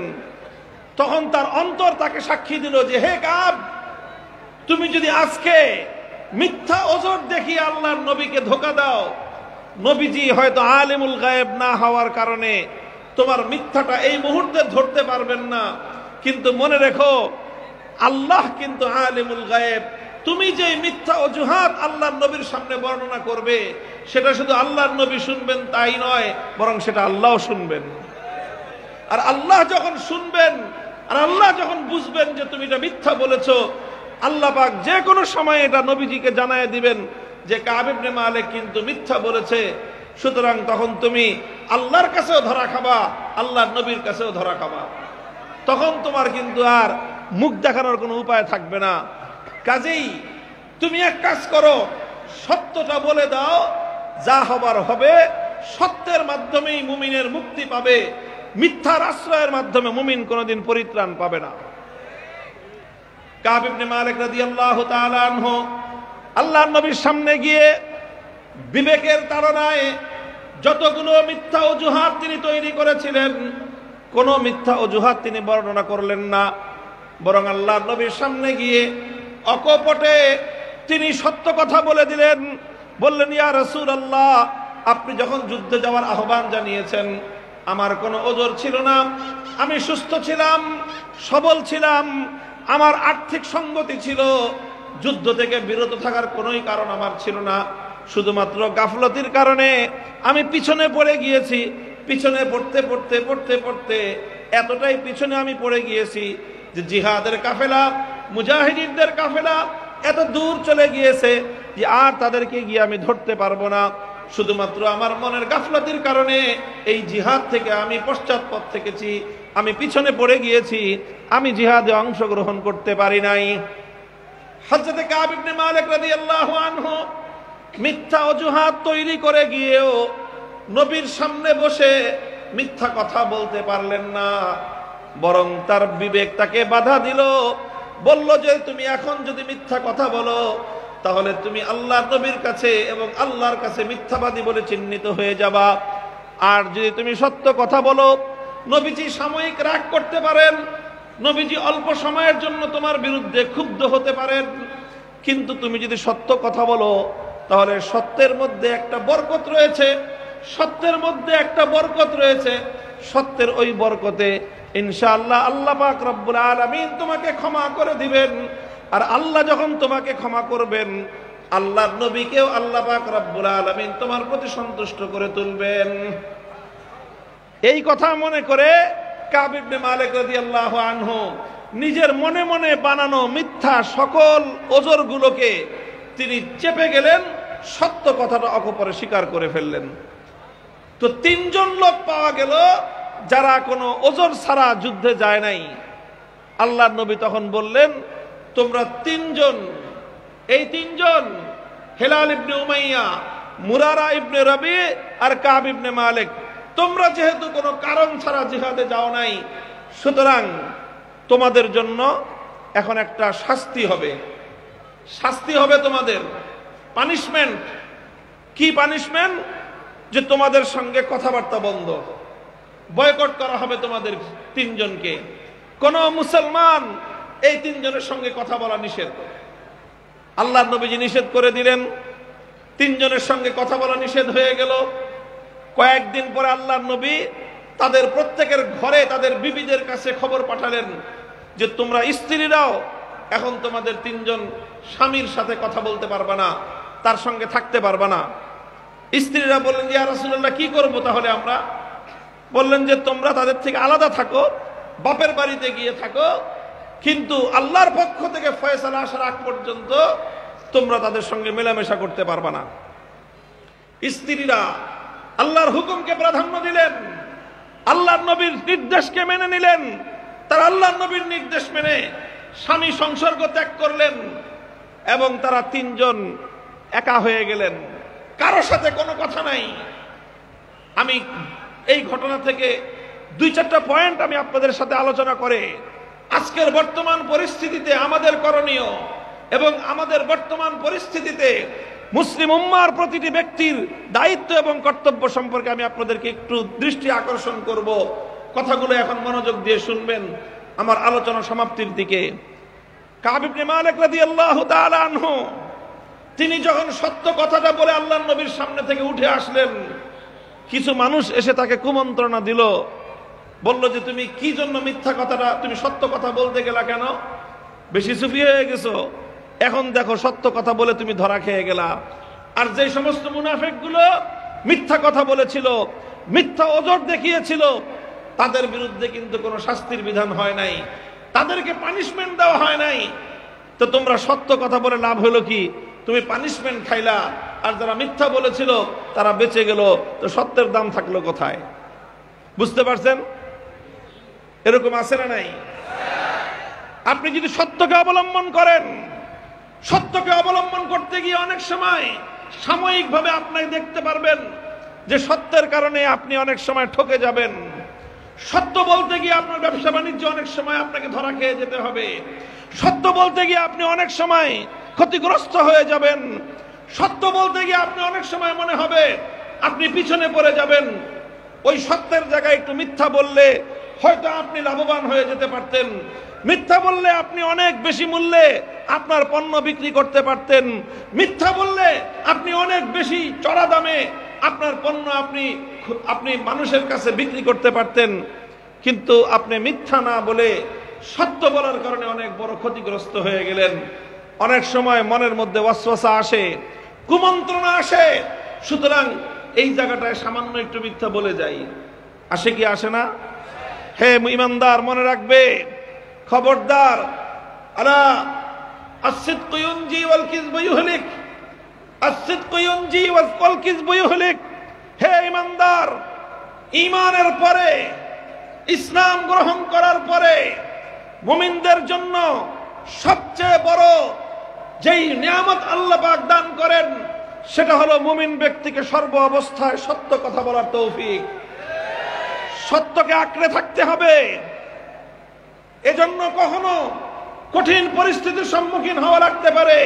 তখন তার অন্তর তাকে সাক্ষী দিল যে হে কাব, তুমি যদি আজকে মিথ্যা ওজর দেখিয়ে আল্লাহর নবীকে ধোঁকা দাও, নবীজি হয়তো আলিমুল গায়েব না হওয়ার কারণে তোমার মিথ্যাটা এই মুহূর্তে ধরতে পারবেন না, কিন্তু মনে রেখো আল্লাহ কিন্তু আলিমুল গায়েব। তুমি যে মিথ্যা অজুহাত আল্লাহর নবীর সামনে বর্ণনা করবে সেটা শুধু আল্লাহর নবী শুনবেন তাই নয়, বরং সেটা আল্লাহও শুনবেন। আর আল্লাহ যখন শুনবেন আর আল্লাহ যখন বুঝবেন যে তুমি এটা মিথ্যা বলেছো, আল্লাহ পাক যে কোনো সময় এটা নবীজিকে জানায় দিবেন যে কাব ইবনে মালিক কিন্তু মিথ্যা বলেছে। সুতরাং তখন তুমি আল্লাহর কাছেও ধরা খাবা, আল্লাহর নবীর কাছেও ধরা খাবা। তখন তোমার কিন্তু আর মুখ দেখানোর কোনো উপায় থাকবে না। কাজেই তুমি এক কাজ করো, সত্যটা বলে দাও, যা হবার হবে। সত্যের মাধ্যমেই মুমিনের মুক্তি পাবে, মিথ্যার আশ্রয়ের মাধ্যমে মুমিন কোনোদিন পরিত্রাণ পাবে না। কাব ইবনে মালিক রাদিয়াল্লাহু তাআলা আনহু আল্লাহর নবীর সামনে গিয়ে বিবেকের তাড়নায় যতগুলো মিথ্যা অজুহাত তিনি তৈরি করেছিলেন, কোনো মিথ্যা অজুহাত তিনি বর্ণনা করলেন না, বরং আল্লাহর নবীর সামনে গিয়ে অকপটে তিনি সত্য কথা বলে দিলেন। বললেন, ইয়া রাসূলুল্লাহ, আপনি যখন যুদ্ধে যাওয়ার আহ্বান জানিয়েছেন আমার কোনো ওজর ছিল না, আমি সুস্থ ছিলাম, সবল ছিলাম, আমার আর্থিক সঙ্গতি ছিল, যুদ্ধ থেকে বিরত থাকার কোনোই কারণ আমার ছিল না। শুধুমাত্র গাফলতির কারণে আমি পিছনে পড়ে গিয়েছি। পিছনে পড়তে এতটাই পিছনে আমি পড়ে গিয়েছি যে জিহাদের কাফেলা, মুজাহিদিনদের কাফেলা এত দূর চলে গিয়েছে যে আর তাদেরকে গিয়ে আমি ধরতে পারবো না। শুধুমাত্র আমার মনের গাফলতির কারণে এই জিহাদ থেকে আমি পশ্চাৎপদ থেকেছি, আমি পিছনে পড়ে গিয়েছি, আমি জিহাদে অংশগ্রহণ করতে পারি নাই। হযরত কাব ইবনে মালিক রাদিয়াল্লাহু আনহু মিথ্যা অজুহাত তৈরি করে গিয়েও নবীর সামনে বসে মিথ্যা কথা বলতে পারলেন না, বরং তার বিবেক তাকে বাধা দিল। বলল যে তুমি এখন যদি মিথ্যা কথা বলো তাহলে তুমি আল্লাহর নবীর কাছে এবং আল্লাহর কাছে মিথ্যাবাদী বলে চিহ্নিত হয়ে যাবা। আর যদি তুমি সত্য কথা বলো, নবীজি সাময়িক রাগ করতে পারেন, নবীজি অল্প সময়ের জন্য তোমার বিরুদ্ধে ক্ষুব্ধ হতে পারেন, কিন্তু তুমি যদি সত্য কথা বলো তাহলে সত্যের মধ্যে একটা বরকত রয়েছে, সত্যের মধ্যে একটা বরকত রয়েছে। সত্যের ওই বরকতে ইনশাআল্লাহ আল্লাহ পাক রব্বুল আলামিন তোমাকে ক্ষমা করে দিবেন। আর আল্লাহ যখন তোমাকে ক্ষমা করবেন, আল্লাহর নবীকেও আল্লাহ পাক রব্বুল আলামিন তোমার প্রতি সন্তুষ্ট করে তুলবেন। এই কথা মনে করে কাব ইবনে মালিক রাদিয়াল্লাহু আনহু নিজের মনে মনে বানানো মিথ্যা সকল ওজরগুলোকে তিনি চেপে গেলেন, সত্য কথাটা অকপরে স্বীকার করে ফেললেন। তো 3 জন লোক পাওয়া গেল যারা কোনো ওজর ছাড়া যুদ্ধে যায় নাই। আল্লাহর নবী তখন বললেন, তোমরা 3 জন, এই 3 জন হেলাল ইবনে উমাইয়া, মুরারা ইবনে রবি আর কাব ইবনে মালিক, তোমরা যেহেতু কোনো কারণ ছাড়া জিহাদে যাও নাই, সুতরাং তোমাদের জন্য এখন একটা শাস্তি হবে। শাস্তি হবে তোমাদের, পানিশমেন্ট। কি পানিশমেন্ট? যে তোমাদের সঙ্গে কথাবার্তা বন্ধ, বয়কট করা হবে তোমাদের 3 জনকে। কোন মুসলমান এই 3 জনের সঙ্গে কথা বলা নিষেধ। আল্লাহর নবীজি নিষেধ করে দিলেন, 3 জনের সঙ্গে কথা বলা নিষেধ হয়ে গেল। কয়েকদিন পরে আল্লাহর নবী তাদের প্রত্যেকের ঘরে তাদের বিবিদের কাছে খবর পাঠালেন যে তোমরা স্ত্রীরাও এখন তোমাদের 3 জন স্বামীর সাথে কথা বলতে পারবে না, তার সঙ্গে থাকতে পারবে না। স্ত্রীরা বললেন যে ইয়া রাসূলুল্লাহ কি করব তাহলে আমরা? বললেন যে তোমরা তাদের থেকে আলাদা থাকো, বাপের বাড়িতে গিয়ে থাকো, কিন্তু আল্লাহর পক্ষ থেকে ফয়সালা আসার আগ পর্যন্ত তোমরা তাদের সঙ্গে মেলামেশা করতে পারবে না। স্ত্রীরা আল্লাহর হুকুমকে প্রাধান্য দিলেন, আল্লাহর নবীর নির্দেশকে মেনে নিলেন। তারা আল্লাহর নবীর নির্দেশ মেনে স্বামী সংসর্গ ত্যাগ করলেন এবং তারা 3 জন একা হয়ে গেলেন, কারোর সাথে কোনো কথা নাই। আমি এই ঘটনা থেকে 2-4টা পয়েন্ট আমি আপনাদের সাথে আলোচনা করে আজকের বর্তমান পরিস্থিতিতে আমাদের করণীয় এবং আমাদের বর্তমান পরিস্থিতিতে মুসলিম উম্মার প্রতিটি ব্যক্তির দায়িত্ব এবং কর্তব্য সম্পর্কে আমি আপনাদেরকে একটু দৃষ্টি আকর্ষণ করব। কথাগুলো এখন মনোযোগ দিয়ে শুনবেন আমার আলোচনা সমাপ্তির দিকে। কাব ইবনে মালিক রাদিয়াল্লাহু তাআলা আনহু তিনি যখন সত্য কথাটা বলে আল্লাহর নবীর সামনে থেকে উঠে আসলেন, কিছু মানুষ এসে তাকে কুমন্ত্রণা দিল, বলল যে তুমি কি জন্য মিথ্যা কথাটা, তুমি সত্য কথা বলতে গেলা কেন? বেশি সুফি হয়ে গেছো, এখন দেখো সত্য কথা বলে তুমি ধরা খেয়ে গেলা। আর যে সমস্ত মুনাফিকগুলো মিথ্যা কথা বলেছিল, মিথ্যা ওজর দেখিয়েছিল, তাদের বিরুদ্ধে কিন্তু কোনো শাস্তির বিধান হয় নাই, তাদেরকে পানিশমেন্ট দেওয়া হয় নাই। তো তোমরা সত্য কথা বলে লাভ হলো কি? তুমি পানিশমেন্ট খাইলা, আর যারা মিথ্যা বলেছিল তারা বেঁচে গেল। তো সত্যের দাম থাকলো কোথায়? বুঝতে পারছেন? এরকম আছে না নাই? আপনি যদি সত্যকে অবলম্বন করেন, সত্যকে অবলম্বন করতে গিয়ে অনেক সময় সাময়িকভাবে আপনি দেখতে পারবেন যে সত্যের কারণে আপনি অনেক সময় ঠকে যাবেন। সত্য বলতে গিয়ে আপনার ব্যবসা বাণিজ্য অনেক সময় আপনাকে ধরা খেয়ে যেতে হবে। সত্য বলতে গিয়ে আপনি অনেক সময় ক্ষতিগ্রস্ত হয়ে যাবেন। সত্য বলতে গিয়ে আপনি অনেক সময় মনে হবে আপনি পিছনে পড়ে যাবেন। ওই সত্যের জায়গায় একটু মিথ্যা বললে হয়তো আপনি লাভবান হয়ে যেতে পারতেন। মিথ্যা বললে আপনি অনেক বেশি মূল্যে আপনার পণ্য বিক্রি করতে পারতেন। মিথ্যা বললে আপনি অনেক বেশি চড়া দামে আপনার পণ্য আপনি মানুষের কাছে বিক্রি করতে পারতেন। কিন্তু আপনি মিথ্যা না বলে সত্য বলার কারণে অনেক বড় ক্ষতিগ্রস্ত হয়ে গেলেন। অনেক সময় মনের মধ্যে ওয়াসওয়াসা আসে, কুমন্ত্রণা আসে, সুতরাং এই জায়গাটায় সামান্য একটু মিথ্যা বলে যাই। আসে কি আসে না? হে ঈমানদার, মনে রাখবে, খবরদার, আলা আসিদকু ইউনজি ওয়াল কিযবু ইউহলিক, আসিদকু ইউনজি ওয়াল কিযবু ইউহলিক। হে ঈমানদার, ঈমানের পরে, ইসলাম গ্রহণ করার পরে মুমিনদের জন্য সবচেয়ে বড় যেই নিয়ামত আল্লাহ পাক দান করেন সেটা হলো মুমিন ব্যক্তিকে সর্ব অবস্থায় সত্য কথা বলার তৌফিক। সত্যকে আঁকড়ে থাকতে হবে। এজন্য কখনো কঠিন পরিস্থিতির সম্মুখীন হওয়া লাগতে পারে,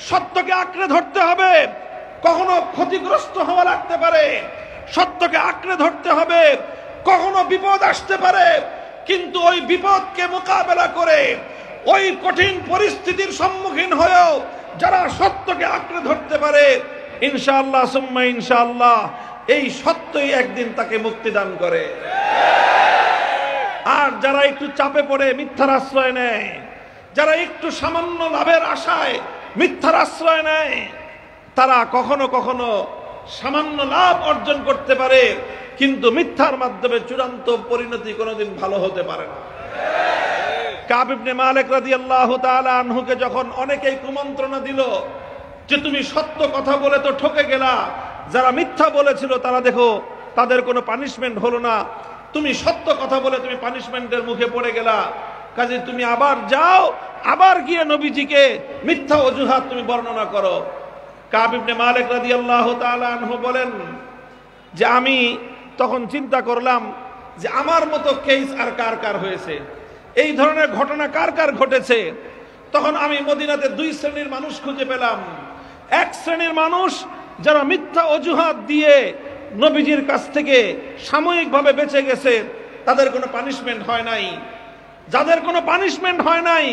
সত্যকে আঁকড়ে ধরতে হবে। কখনো ক্ষতিগ্রস্ত হওয়া লাগতে পারে, সত্যকে আঁকড়ে ধরতে হবে। কখনো বিপদ আসতে পারে, কিন্তু ওই বিপদকে মোকাবেলা করে ওই কঠিন পরিস্থিতির সম্মুখীন হয়েও যারা সত্যকে আঁকড়ে ধরতে পারে, ইনশাআল্লাহ সুম্মা ইনশাআল্লাহ এই সত্যই একদিন তাকে মুক্তি দান করে। আর যারা একটু চাপে পড়ে মিথ্যার আশ্রয় নেয়, যারা একটু সামান্য লাভের আশায় মিথ্যার আশ্রয় নেয়, তারা কখনো কখনো সামান্য লাভ অর্জন করতে পারে, কিন্তু মিথ্যার মাধ্যমে চূড়ান্ত পরিণতি কোনোদিন ভালো হতে পারে না। কাব ইবনে মালিক রাদিয়াল্লাহু তাআলা আনহুকে যখন অনেকেই কুমন্ত্রণা দিল যে তুমি সত্য কথা বলে তো ঠকে গেলা, যারা মিথ্যা বলেছিল তারা দেখো তাদের কোনো পানিশমেন্ট হলো না, তুমি সত্য কথা বলে তুমি পানিশমেন্টের মুখে পড়ে গেলা, কাজে তুমি আবার যাও, আবার গিয়ে নবীজিকে মিথ্যা অজুহাত তুমি বর্ণনা করো। কাব ইবনে মালিক রাদিয়াল্লাহু তাআলা আনহু বলেন যে আমি তখন চিন্তা করলাম যে আমার মতো কেস আর কার কার হয়েছে, এই ধরনের ঘটনা কার কার ঘটেছে। তখন আমি মদিনাতে 2 শ্রেণীর মানুষ খুঁজে পেলাম। এক শ্রেণীর মানুষ যারা মিথ্যা অজুহাত দিয়ে নবীজির কাছ থেকে সাময়িকভাবে বেঁচে গেছে, তাদের কোনো পানিশমেন্ট হয় নাই। যাদের কোনো পানিশমেন্ট হয় নাই,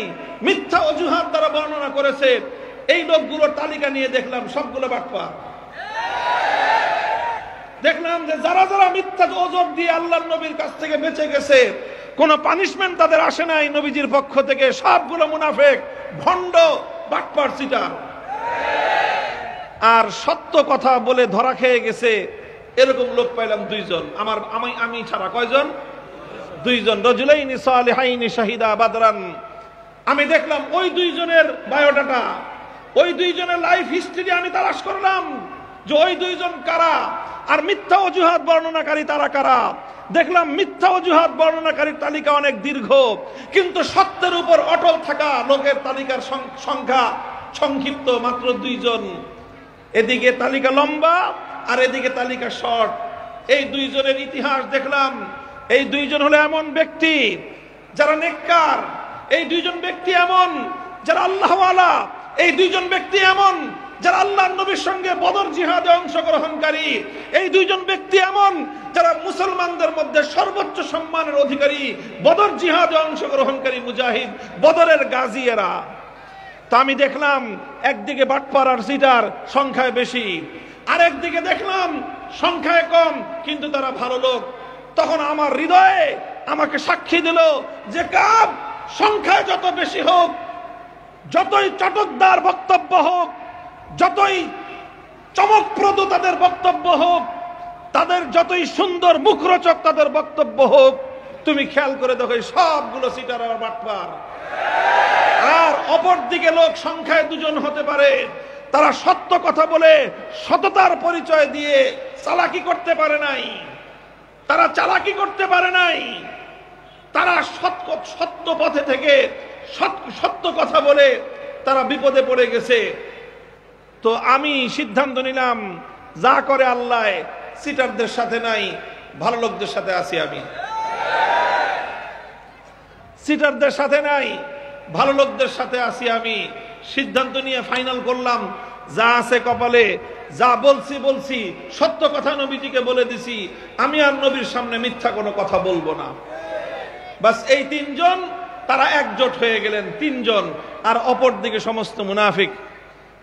মিথ্যা অজুহাত দ্বারা বর্ণনা করেছে, এই লোকগুলোর তালিকা নিয়ে দেখলাম সবগুলো বাটপার। দেখলাম যে যারা যারা মিথ্যা ওজর দিয়ে আল্লাহর নবীর কাছ থেকে বেঁচে গেছে, কোন পানিশমেন্ট তাদের আসে নাই নবীজির পক্ষ থেকে, সবগুলো মুনাফিক, ভণ্ড, বাটপার, চিটার। আর সত্য কথা বলে ধরা খেয়ে গেছে এরকম লোক পাইলাম দুইজন, আমি ছাড়া। কয়জন? দুইজন। রাজুলাইনি সালিহাইনি শাহিদা বাদরান। আমি দেখলাম ওই দুইজনের বায়োডাটা, ওই দুইজনের লাইফ হিস্ট্রি আমি তালাশ করলাম যে ওই দুইজন কারা, আর মিথ্যা অজুহাত বর্ণনাকারী তারা কারা। দেখলাম মিথ্যা অজুহাত বর্ণনাকারীর তালিকা অনেক দীর্ঘ, কিন্তু সত্যের উপর অটল থাকা লোকের তালিকার সংখ্যা সংক্ষিপ্ত, মাত্র দুইজন। এদিকে তালিকা লম্বা আর এদিকে তালিকা শর্ট। এই দুইজনের ইতিহাস দেখলাম। এই দুইজন হলো এমন ব্যক্তি যারা নেককার, এই দুইজন ব্যক্তি এমন যারা আল্লাহওয়ালা, এই দুইজন ব্যক্তি এমন যারা আল্লাহর নবীর সঙ্গে বদর জিহাদে অংশগ্রহণকারী, এই দুইজন ব্যক্তি এমন যারা মুসলমানদের মধ্যে সর্বোচ্চ সম্মানের অধিকারী, বদর জিহাদে অংশগ্রহণকারী মুজাহিদ, বদরের গাজী এরা। তা আমি দেখলাম একদিকে বাটপার আর চিটার সংখ্যায় বেশি, আর একদিকে দেখলাম সংখ্যায় কম কিন্তু তারা ভালো লোক। তখন আমার হৃদয়ে আমাকে সাক্ষী দিল যে কাব সংখ্যায় যত বেশি হোক, যতই চটকদার বক্তব্য হোক, যতই চমকপ্রদ তাদের বক্তব্য হোক, তাদের যতই সুন্দর মুখরোচক তাদের বক্তব্য হোক, তুমি খেয়াল করে দেখো সবগুলো সিটার আর বাটপার। আর অপর দিকে লোক সংখ্যায় দুজন হতে পারে, তারা সত্য কথা বলে সততার পরিচয় দিয়ে চালাকি করতে পারে নাই, তারা চালাকি করতে পারে নাই, তারা সত্য পথে থেকে সত্য কথা বলে তারা বিপদে পড়ে গেছে। তো আমি সিদ্ধান্ত নিলাম যা করে আল্লাহ, সিটারদের সাথে নাই, ভালো লোকদের সাথে আছি। আমি সিটারদের সাথে নাই, ভালো লোকদের সাথে আছি। আমি সিদ্ধান্ত নিয়ে ফাইনাল করলাম, যা আছে কপালে, যা বলছি সত্য কথা নবীজিকে বলে দিছি, আমি আর নবীর সামনে মিথ্যা কোনো কথা বলবো না। বাস এই তিনজন তারা একজোট হয়ে গেলেন, তিনজন, আর অপর দিকে সমস্ত মুনাফিক।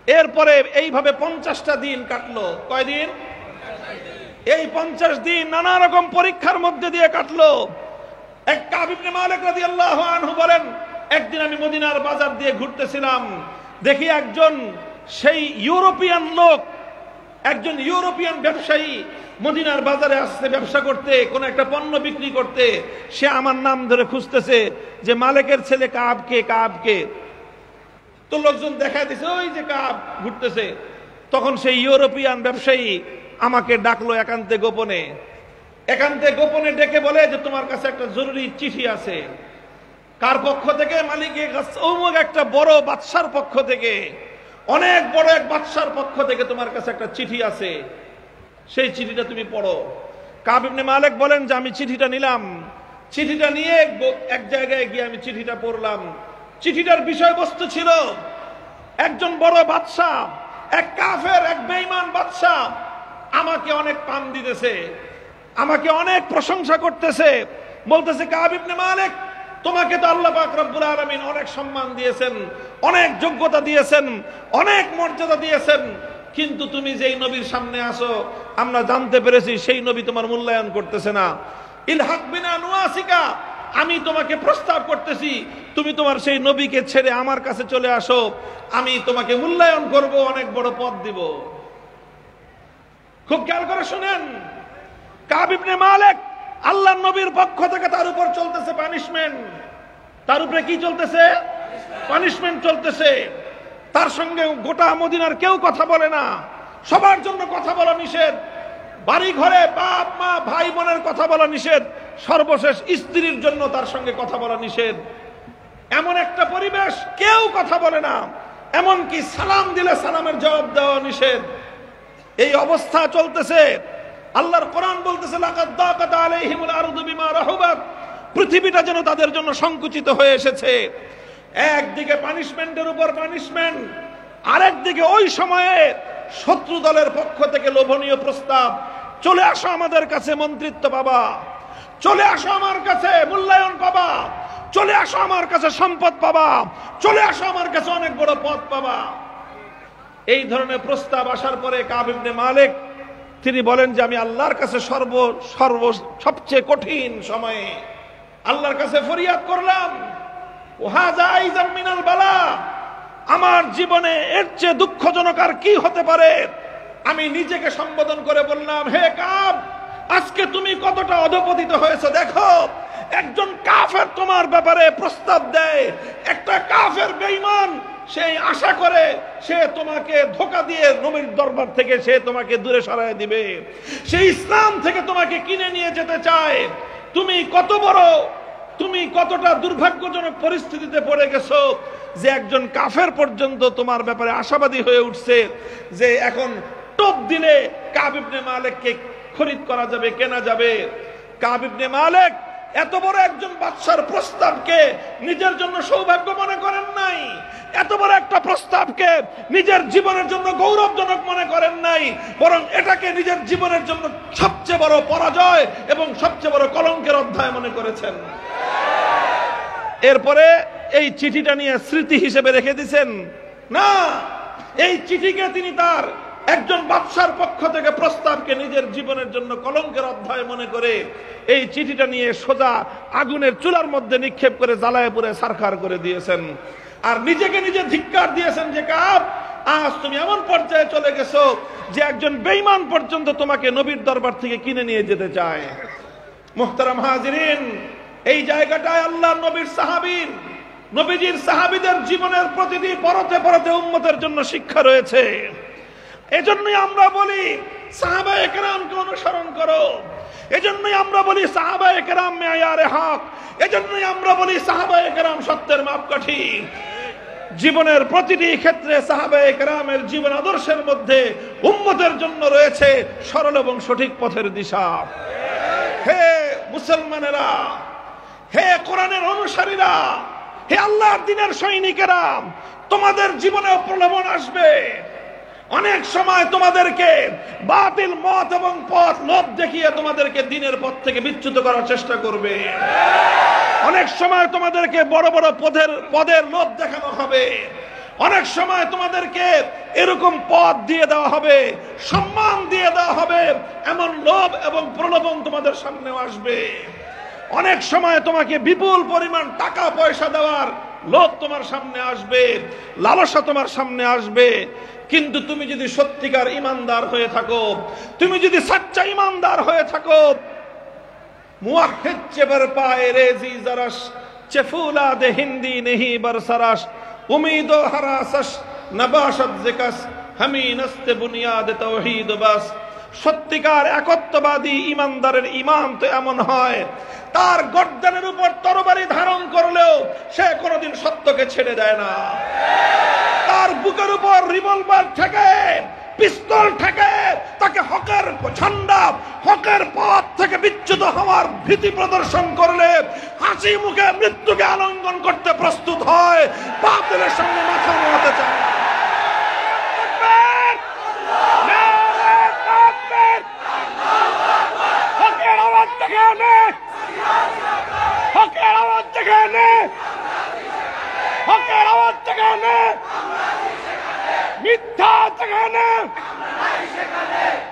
এরপরে এইভাবে 50টা দিন কাটলো। কয়দিন? এই 50 দিন নানা রকম পরীক্ষার মধ্যে দিয়ে কাটলো। এক কাব ইবনে মালিক রাদিয়াল্লাহু আনহু বলেন, একদিন আমি মদিনার বাজার দিয়ে ঘুরতেছিলাম, দেখি একজন সেই ইউরোপিয়ান লোক, একজন ইউরোপিয়ান ব্যবসায়ী মদিনার বাজারে আসছে ব্যবসা করতে, কোন একটা পণ্য বিক্রি করতে। সে আমার নাম ধরে খুঁজতেছে যে মালিকের ছেলে কাবকে, কাবকে। তো লোকজন দেখায় দিছে ওই যে কাব ঘুরতেছে। তখন সেই ইউরোপিয়ান ব্যবসায়ী আমাকে ডাকলো একান্তে গোপনে, ডেকে বলে যে তোমার কাছে একটা জরুরি চিঠি আছে। কার পক্ষ থেকে? মালিকের অমুক একটা বড় বাদশার পক্ষ থেকে, অনেক বড় এক বাদশার পক্ষ থেকে তোমার কাছে একটা চিঠি আছে, সেই চিঠিটা তুমি পড়ো। কাব ইবনে মালিক বলেন যে আমি চিঠিটা নিলাম, চিঠিটা নিয়ে এক জায়গায় গিয়ে আমি চিঠিটা পড়লাম। চিঠিটার বিষয়বস্তু ছিল একজন বড় বাদশা, এক কাফের, এক বেঈমান বাদশা আমাকে অনেক পাম দিতেছে, আমাকে অনেক প্রশংসা করতেছে, বলতেছে কাব ইবনে মালিক তোমাকে তো আল্লাহ পাক রব্বুল আলামিন অনেক সম্মান দিয়েছেন, অনেক যোগ্যতা দিয়েছেন, অনেক মর্যাদা দিয়েছেন, কিন্তু তুমি যেই নবীর সামনে আসো আমরা জানতে পেরেছি সেই নবী তোমার মূল্যায়ন করতেছে না। ইলহাক বিনা নুয়াসিকা, আমি তোমাকে প্রস্তাব করতেছি তুমি তোমার সেই নবীকে ছেড়ে আমার কাছে চলে আসো, আমি তোমাকে মূল্যায়ন করব, অনেক বড় পদ দিব। খুব খেয়াল করে শুনেন, কাব ইবনে মালিক আল্লাহর নবীর পক্ষ থেকে তার উপর চলতেছে পানিশমেন্ট, তার উপরে কি চলতেছে? পানিশমেন্ট চলতেছে। তার সঙ্গে গোটা মদিনার কেউ কথা বলে না, সবার জন্য কথা বলা নিষেধ, বাড়ি ঘরে বাপ মা ভাই বোনের কথা বলা নিষেধ, সর্বশেষ স্ত্রীর জন্য তার সঙ্গে কথা বলা নিষেধ। এমন একটা পরিবেশ, কেউ কথা বলে না, এমনকি সালাম দিলে সালামের জবাব দেওয়া নিষেধ। এই অবস্থা চলতেছে। আল্লাহর কোরআন বলতেছে লাকাদ দাকাত আলাইহিমুল আরদু বিমা রাহুবাত, পৃথিবীটা যেন তাদের জন্য সংকুচিত হয়ে এসেছে। একদিকে পানিশমেন্টের উপর পানিশমেন্ট, আরেকদিকে ওই সময়ে শত্রু দলের পক্ষ থেকে লোভনীয় প্রস্তাব, চলে আসো আমাদের কাছে মন্ত্রিত্ব পাবা, চলে আসো আমার কাছে মূল্যায়ন পাবা, চলে আসো আমার কাছে সম্পদ পাবা, চলে আসো আমার কাছে অনেক বড় পদ পাবা। এই ধরনের প্রস্তাব আসার পরে কাব ইবনে মালিক তিনি বলেন যে আমি আল্লাহর কাছে সবচেয়ে কঠিন সময়ে আল্লাহর কাছে ফরিয়াদ করলাম, ওয়াহাযা আইযাম মিনাল বালা, আমার জীবনে এর চেয়ে দুঃখজনক আর কি হতে পারে। আমি নিজেকে সম্বোধন করে বললাম, হে কাব, আজকে তুমি কতটা অধপতিত হয়েছো দেখো। একজন কাফের তোমার ব্যাপারে প্রস্তাব দেয়, একটা কাফের বেঈমান, সেই আশা করে সে তোমাকে ধোঁকা দিয়ে নবীর দরবার থেকে সে তোমাকে দূরে সরায় দিবে, সে ইসলাম থেকে তোমাকে কিনে নিয়ে যেতে চায়। তুমি কতটা দুর্ভাগ্যজনক পরিস্থিতিতে পড়ে গেছো যে একজন কাফের পর্যন্ত তোমার ব্যাপারে আশাবাদী হয়ে উঠছে যে এখন টোপ দিলে কাব ইবনে মালিককে খরিদ করা যাবে, কেনা যাবে। কাব ইবনে মালিক এত বড় একজন বাদশার প্রস্তাবকে নিজের জন্য সৌভাগ্য মনে করেন নাই, এত বড় একটা প্রস্তাবকে নিজের জীবনের জন্য গৌরবজনক মনে করেন নাই, বরং এটাকে নিজের জীবনের জন্য সবচেয়ে বড় পরাজয় এবং সবচেয়ে বড় কলঙ্কের অধ্যায় মনে করেছেন। এরপরে এই চিঠিটা নিয়ে স্মৃতি হিসেবে রেখে দিয়েছেন না, এই চিঠিকে তিনি তার একজন বাদশার পক্ষ থেকে প্রস্তাবকে নিজের জীবনের জন্য কলঙ্কের অধ্যায় মনে করে এই চিঠিটা নিয়ে সোজা আগুনের চুলার মধ্যে নিক্ষেপ করে জ্বালায় পুড়ে ছারখার করে দিয়েছেন। আর নিজেকে নিজে ধিক্কার দিয়েছেন যে কাব, আজ তুমি এমন পর্যায়ে চলে গেছো যে একজন বেঈমান পর্যন্ত তোমাকে নবীর দরবার থেকে কিনে নিয়ে যেতে চায়। মুহতারাম হাজিরিন, এই জায়গাটায় আল্লাহ নবীর সাহাবীর, নবীজির সাহাবীদের জীবনের প্রতিটি পরতে পরতে উম্মতের জন্য শিক্ষা রয়েছে। এজন্যই আমরা বলি সাহাবায়ে কেরামকে অনুসরণ করো, এজন্যই আমরা বলি সাহাবায়ে কেরাম মেয়ারে হক, এজন্যই আমরা বলি সাহাবায়ে কেরাম সত্যের মাপকাঠি। জীবনের প্রতিটি ক্ষেত্রে সাহাবায়ে কেরামের জীবন আদর্শের মধ্যে উম্মতের জন্য রয়েছে সরল এবং সঠিক পথের দিশা। হে মুসলমানেরা, হে কোরআনের অনুসারীরা, হে আল্লাহর দ্বীনের সৈনিকেরা, তোমাদের জীবনেও প্রলোভন আসবে। অনেক সময় তোমাদেরকে বাতিল মত এবং পথ লোভ দেখিয়ে তোমাদেরকে দ্বীনের পথ থেকে বিচ্যুত করার চেষ্টা করবে। অনেক সময় তোমাদেরকে বড় বড় পদের লোভ দেখানো হবে, অনেক সময় তোমাদেরকে এরকম পদ দিয়ে দেওয়া হবে, সম্মান দিয়ে দেওয়া হবে, এমন লোভ এবং প্রলোভন তোমাদের সামনে আসবে। অনেক সময় তোমাকে বিপুল পরিমাণ টাকা পয়সা দেওয়ার লোভ তোমার সামনে আসবে, লালসা তোমার সামনে আসবে। কিন্তু তুমি যদি সত্যিকার ইমানদার হয়ে থাকো, তুমি যদি সচ্চা ইমানদার হয়ে থাকো, মুয়াহিদ চেবার পায়ে রেজি জারাস চেফুলা দে হিন্দি নেহি বরসরাস উম্মীদো হারাসস নবাশত জিকাস হামি নস্তে বুনিয়াদ তাওহীদ বাস। সত্যিকার একত্ববাদী ইমানদারের ঈমান তো এমন হয়, তার গর্দানের উপর তরবারি ধারণ করলেও সে কোনোদিন সত্যকে ছেড়ে দেয় না। তার বুকের উপর রিভলভার থেকে, পিস্তল থেকে তাকে হকের ঝান্ডা, হকের পথ থেকে বিচ্যুত হওয়ার ভীতি প্রদর্শন করলে হাসি মুখে মৃত্যুকে আলিঙ্গন করতে প্রস্তুত হয়, বাতিলের সামনে মাথা নোয়াতে চায়। হকের আওয়াজ যেখানে, হকের আওয়াজ যেখানে, হকের আওয়াজ যেখানে, মিথ্যা যেখানে,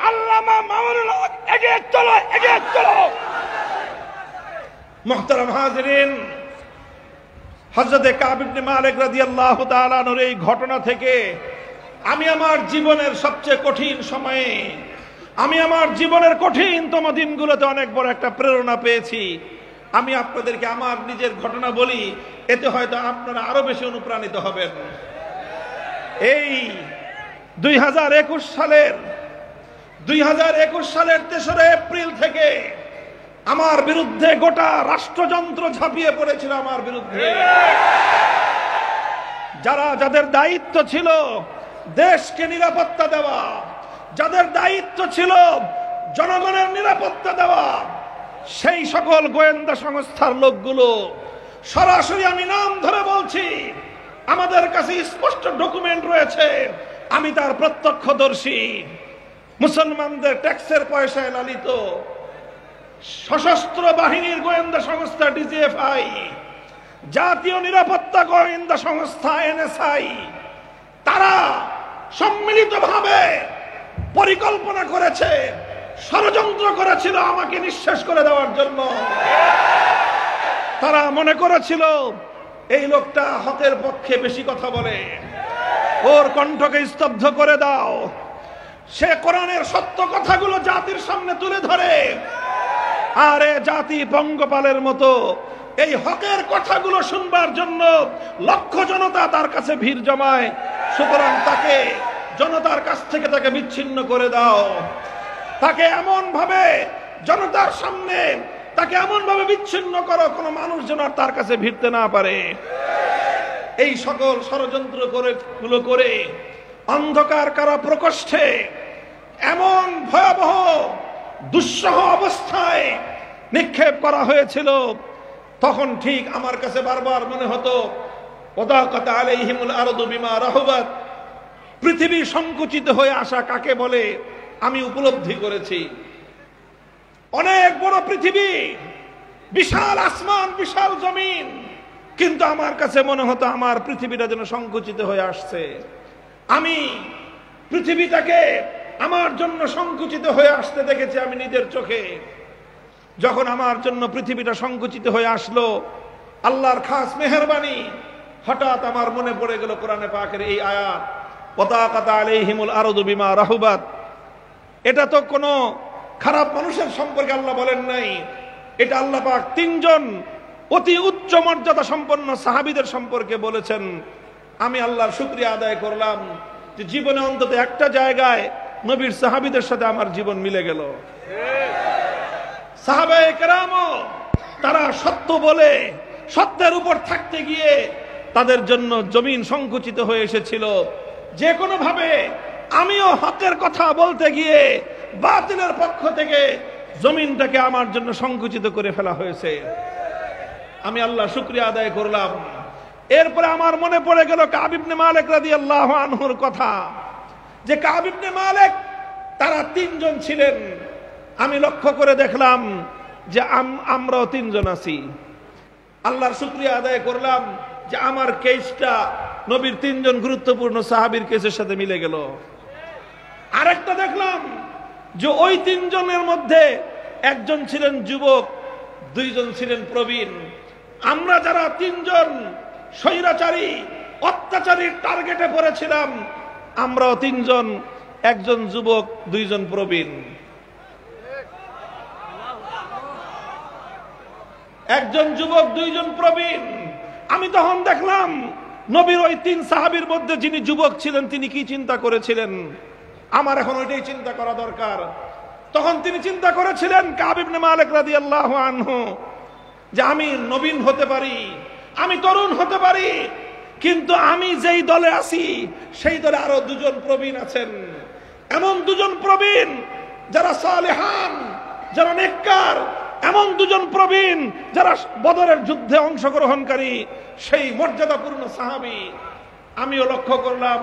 আল্লামা মামুনুল হক এগিয়ে চলো, এগিয়ে চলো। মুহতারাম হাজিরিন, হযরত কাব ইবনে মালিক রাদিয়াল্লাহু তাআলা আনহুর এই ঘটনা থেকে আমি আমার জীবনের সবচেয়ে কঠিন সময়ে, আমি আমার জীবনের কঠিনতম দিনগুলোতে অনেক বড় একটা প্রেরণা পেয়েছি। আমি আপনাদেরকে আমার নিজের ঘটনা বলি, এতে হয়তো আপনারা আরো বেশি অনুপ্রাণিত হবেন। এই 2021 সালের 3রা এপ্রিল থেকে আমার বিরুদ্ধে গোটা রাষ্ট্রযন্ত্র ঝাঁপিয়ে পড়েছিল আমার বিরুদ্ধে। যাদের দায়িত্ব ছিল দেশকে নিরাপত্তা দেওয়া, যাদের দায়িত্ব ছিল জনগণের নিরাপত্তা দেওয়া, সেই সকল গোয়েন্দা সংস্থার লোকগুলো সরাসরি, আমি নাম ধরে বলছি, আমাদের কাছে স্পষ্ট ডকুমেন্ট রয়েছে, আমি তার প্রত্যক্ষদর্শী, মুসলমানদের ট্যাক্সের পয়সায় লালিত সশস্ত্র বাহিনীর গোয়েন্দা সংস্থা ডিজিএফআই, জাতীয় নিরাপত্তা গোয়েন্দা সংস্থা এনএসআই, তারা সম্মিলিতভাবে পরিকল্পনা করেছে, ষড়যন্ত্র করেছিল আমাকে নিঃশেষ করে দেওয়ার জন্য। তারা মনে করেছিল এই লোকটা হকের পক্ষে বেশি কথা বলে, ওর কণ্ঠকে স্তব্ধ করে দাও। সে কোরআনের সত্য কথাগুলো জাতির সামনে তুলে ধরে, আর এ জাতি পঙ্গপালের মতো এই হকের কথাগুলো শুনবার জন্য লক্ষ জনতা তার কাছে ভিড় জমায়। সুতরাং তাকে জনতার কাছ থেকে তাকে বিচ্ছিন্ন করে দাও, তাকে এমন ভাবে জনতার সামনে তাকে এমন ভাবে বিচ্ছিন্ন করো কোন মানুষ যেন আর তার কাছে ভিড়তে না পারে। এই সকল ষড়যন্ত্র করে অন্ধকার কারা প্রকোষ্ঠে এমন ভয়াবহ দুঃসহ অবস্থায় নিক্ষেপ করা হয়েছিল, তখন ঠিক আমার কাছে বারবার মনে হতো ওদাকাত আলাইহিমুল আরদু বিমা রাহুবাত, পৃথিবী সংকুচিত হয়ে আসা কাকে বলে আমি উপলব্ধি করেছি। অনেক বড় পৃথিবী, বিশাল আসমান, বিশাল জমিন, কিন্তু আমার কাছে মনে হতো আমার পৃথিবীটা যেন সংকুচিত হয়ে আসছে। আমি পৃথিবীটাকে আমার জন্য সংকুচিত হয়ে আসতে দেখেছি আমি নিজের চোখে। যখন আমার জন্য পৃথিবীটা সংকুচিত হয়ে আসলো, আল্লাহর খাস মেহেরবানি, হঠাৎ আমার মনে পড়ে গেল কোরআনে পাকের এই আয়াত, ওয়াদাকাত আলাইহিমুল আরদু বিমা রাহুবাত। এটা তো কোনো খারাপ মানুষের সম্পর্কে আল্লাহ বলেন নাই, এটা আল্লাহ পাক তিনজন অতি উচ্চ মর্যাদা সম্পন্ন সাহাবীদের সম্পর্কে বলেছেন। আমি আল্লাহর শুকরিয়া আদায় করলাম যে জীবনে অন্তত একটা জায়গায় নবীর সাহাবীদের সাথে আমার জীবন মিলে গেল। সাহাবায়ে কেরামও তারা সত্য বলে সত্যের উপর থাকতে গিয়ে তাদের জন্য জমিন সংকুচিত হয়ে এসেছিল। যে কোনো ভাবে আমিও হকের কথা বলতে গিয়ে বাতিলের পক্ষ থেকে জমিনটাকে আমার জন্য সংকুচিত করে ফেলা হয়েছে। আমি আল্লাহ শুকরিয়া আদায় করলাম। এরপরে আমার মনে পড়ে গেল কাব ইবনে মালিক রাদিয়াল্লাহু আনহুর কথা, যে কাব ইবনে মালিক তারা তিনজন ছিলেন। আমি লক্ষ্য করে দেখলাম যে আমরাও তিনজন আছি। আল্লাহর শুকরিয়া আদায় করলাম যে আমার কেসটা নবীর তিনজন গুরুত্বপূর্ণ সাহাবীর কেসের সাথে মিলে গেল। আরেকটা দেখলাম যে ওই তিনজনের মধ্যে একজন ছিলেন যুবক, দুইজন ছিলেন প্রবীণ। আমরা যারা তিনজন স্বৈরাচারী অত্যাচারীর টার্গেটে পড়েছিলাম, আমরাও তিনজন, একজন যুবক, দুইজন প্রবীণ। একজন যুবক, দুইজন প্রবীণ। আমি তখন দেখলাম নবীর ওই তিন সাহাবীর মধ্যে যিনি যুবক ছিলেন তিনি কি চিন্তা করেছিলেন। আমার এখন ওইটাই চিন্তা করা দরকার। তখন তিনি চিন্তা করেছিলেন কাব ইবনে মালিক রাদিয়াল্লাহু আনহু, যে আমি নবীন হতে পারি, আমি তরুণ হতে পারি, কিন্তু আমি যেই দলে আছি সেই দলে আরো দুজন প্রবীণ আছেন। এমন দুজন প্রবীণ যারা সালেহান, যারা নেককার, এমন দুজন প্রবীণ যারা বদরের যুদ্ধে অংশগ্রহণকারী, সেই মর্যাদাপূর্ণ সাহাবী। আমিও লক্ষ্য করলাম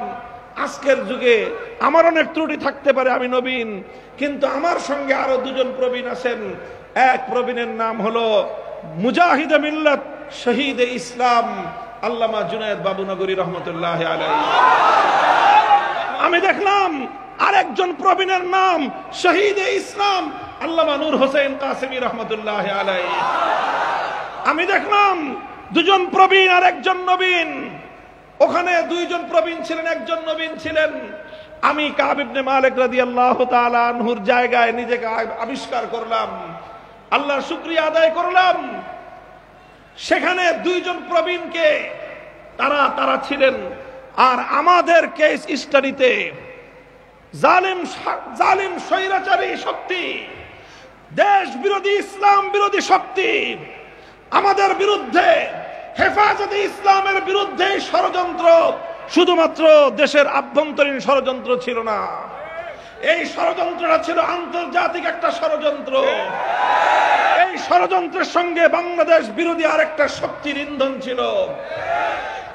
আজকের যুগে আমার অনেক ত্রুটি থাকতে পারে, আমি নবীন, কিন্তু আমার সঙ্গে আরো দুজন প্রবীণ আছেন। এক প্রবীণের নাম হলো মুজাহিদে মিল্লাত, শহীদে ইসলাম, আল্লামা জুনায়েদ বাবুনগরী রহমতুল্লাহ আলাইহি। আমি দেখলাম আরেকজন প্রবীণের নাম শহীদে ইসলাম, আল্লামা নূর হোসেন কাসেমী রহমতুল্লাহ আলাইহি। আমি দেখলাম দুজন প্রবীণ আর একজন নবীন। ওখানে দুইজন প্রবীণ ছিলেন, একজন নবীন ছিলেন। আমি কাব ইবনে মালিক রাদিয়াল্লাহু তাআলা আনহুর জায়গায় নিজেকে আবিষ্কার করলাম, আল্লাহর শুকরিয়া আদায় করলাম। সেখানে দুইজন প্রবীণকে তারা ছিলেন। আর আমাদের কেস স্টাডিতে জালিম স্বৈরাচারী শক্তি, দেশ বিরোধী, ইসলাম বিরোধী শক্তি আমাদের বিরুদ্ধে, হেফাজতে ইসলামের বিরুদ্ধে ষড়যন্ত্র শুধুমাত্র দেশের আভ্যন্তরীণ ষড়যন্ত্র ছিল না, এই ষড়যন্ত্রটা ছিল আন্তর্জাতিক একটা ষড়যন্ত্র। এই ষড়যন্ত্রের সঙ্গে বাংলাদেশ বিরোধী আরেকটা শক্তির ইন্ধন ছিল,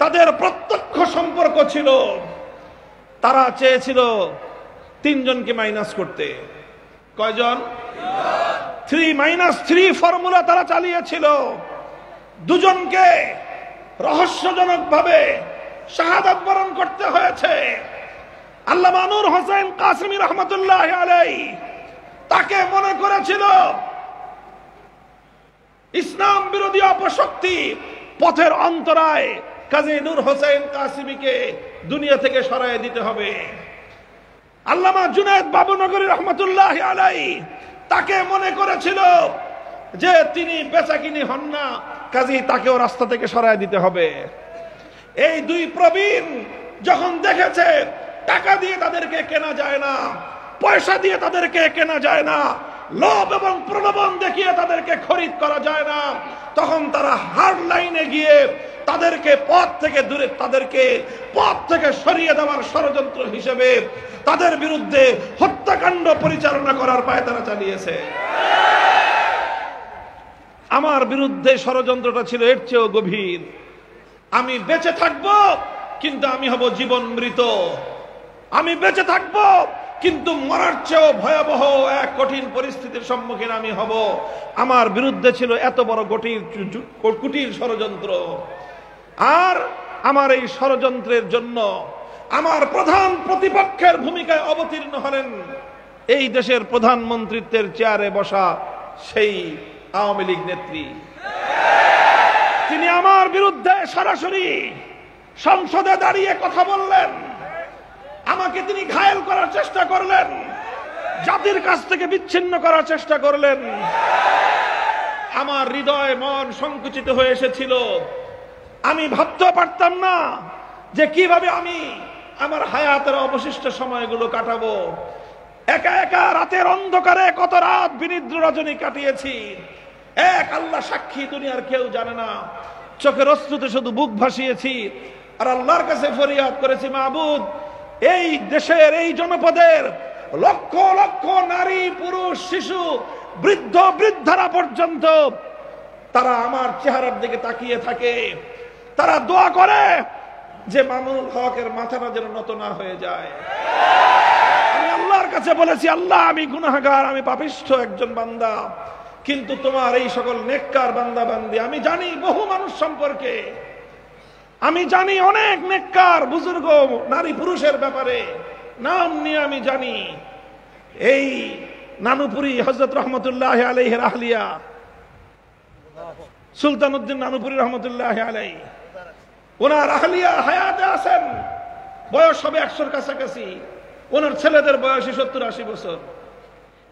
তাদের প্রত্যক্ষ সম্পর্ক ছিল। তারা চেয়েছিল তিনজনকে মাইনাস করতে। কয়জন? 3-3 ফর্মুলা তারা চালিয়েছিল। দুজনকে রহস্যজনক ভাবে শাহাদাত বরণ করতে হয়েছে। আল্লামা নূর হোসেন কাসেমী রহমতুল্লাহ আলাইহি তাকে মনে করেছিল ইসলাম বিরোধী অপশক্তি, পথের অন্তরায়, কাজী নূর হোসেন কাসেমীকে দুনিয়া থেকে সরায় দিতে হবে। আল্লামা জুনায়েদ বাবুনগরী রহমতুল্লাহ আলাইহি তাকে মনে করেছিল যে তিনি বেচাকিনি হন না, কাজী তাকেও রাস্তা থেকে সরায় দিতে হবে। এই দুই প্রবীণ যখন দেখেছে টাকা দিয়ে তাদেরকে কেনা যায় না, পয়সা দিয়ে তাদেরকে কেনা যায় না, লোভ এবং প্রলোভন দেখিয়ে তাদেরকে খরিদ করা যায় না, তখন তারা হার্ড লাইনে গিয়ে তাদেরকে পথ থেকে সরিয়ে দেওয়ার ষড়যন্ত্র হিসেবে তাদের বিরুদ্ধে হত্যাকাণ্ড পরিচালনা করার পায়তারা চালিয়েছে। আমার বিরুদ্ধে ষড়যন্ত্রটা ছিল এর চেয়েও গভীর। আমি বেঁচে থাকব কিন্তু আমি হব জীবন মৃত। আমি বেঁচে থাকব কিন্তু মরার চেয়েও ভয়াবহ এক কঠিন পরিস্থিতির সম্মুখীন আমি হব। আমার বিরুদ্ধে ছিল এত বড় কুটির ষড়যন্ত্র। আর আমার এই ষড়যন্ত্রের জন্য আমার প্রধান প্রতিপক্ষের ভূমিকায় অবতীর্ণ হলেন এই দেশের প্রধানমন্ত্রীত্বের চেয়ারে বসা সেই আওয়ামী লীগ নেত্রী। তিনি আমার বিরুদ্ধে সরাসরি সংসদে দাঁড়িয়ে কথা বললেন, আমাকে তিনি ঘায়েল করার চেষ্টা করলেন, জাতির কাছ থেকে বিচ্ছিন্ন করার চেষ্টা করলেন। আমার হৃদয় মন সংকুচিত হয়ে এসেছিল। আমি ভাবতে পারতাম না যে কিভাবে আমি আমার হায়াতের অবশিষ্ট সময়গুলো কাটাবো। একা একা রাতের অন্ধকারে কত রাত বিনিদ্র রজনী কাটিয়েছি, এক আল্লাহ সাক্ষী, দুনিয়ার কেউ জানে না। চোখের অশ্রুতে শুধু বুক ভাসিয়েছি আর আল্লাহর কাছে ফরিয়াদ করেছি, মাবুদ, এই দেশের এই জনপদের লক্ষ লক্ষ নারী, পুরুষ, শিশু, বৃদ্ধ বৃদ্ধারা পর্যন্ত তারা আমার চেহারার দিকে তাকিয়ে থাকে, তারা দোয়া করে যে মামুনুল হকের মাথাটা যেন নত না হয়ে যায়। আমি আল্লাহর কাছে বলেছি, আল্লাহ, আমি গুনাহগার, আমি পাপিষ্ঠ একজন বান্দা, কিন্তু তোমার এই সকল নেককার বান্দা বান্দি, আমি জানি বহু মানুষ সম্পর্কে, আমি জানি অনেক নেককার বুজুর্গ নারী পুরুষের ব্যাপারে, নাম নিয়ে আমি জানি। এই নানুপুরি হযরত রহমতুল্লাহ আলাইহির আহলিয়া সুলতান উদ্দিন নানুপুরি রহমতুল্লাহ আলাইহি, ওনার আহলিয়া হায়াতে আছেন, বয়স হবে 100-র কাছাকাছি, ওনার ছেলেদের বয়স 70-80 বছর।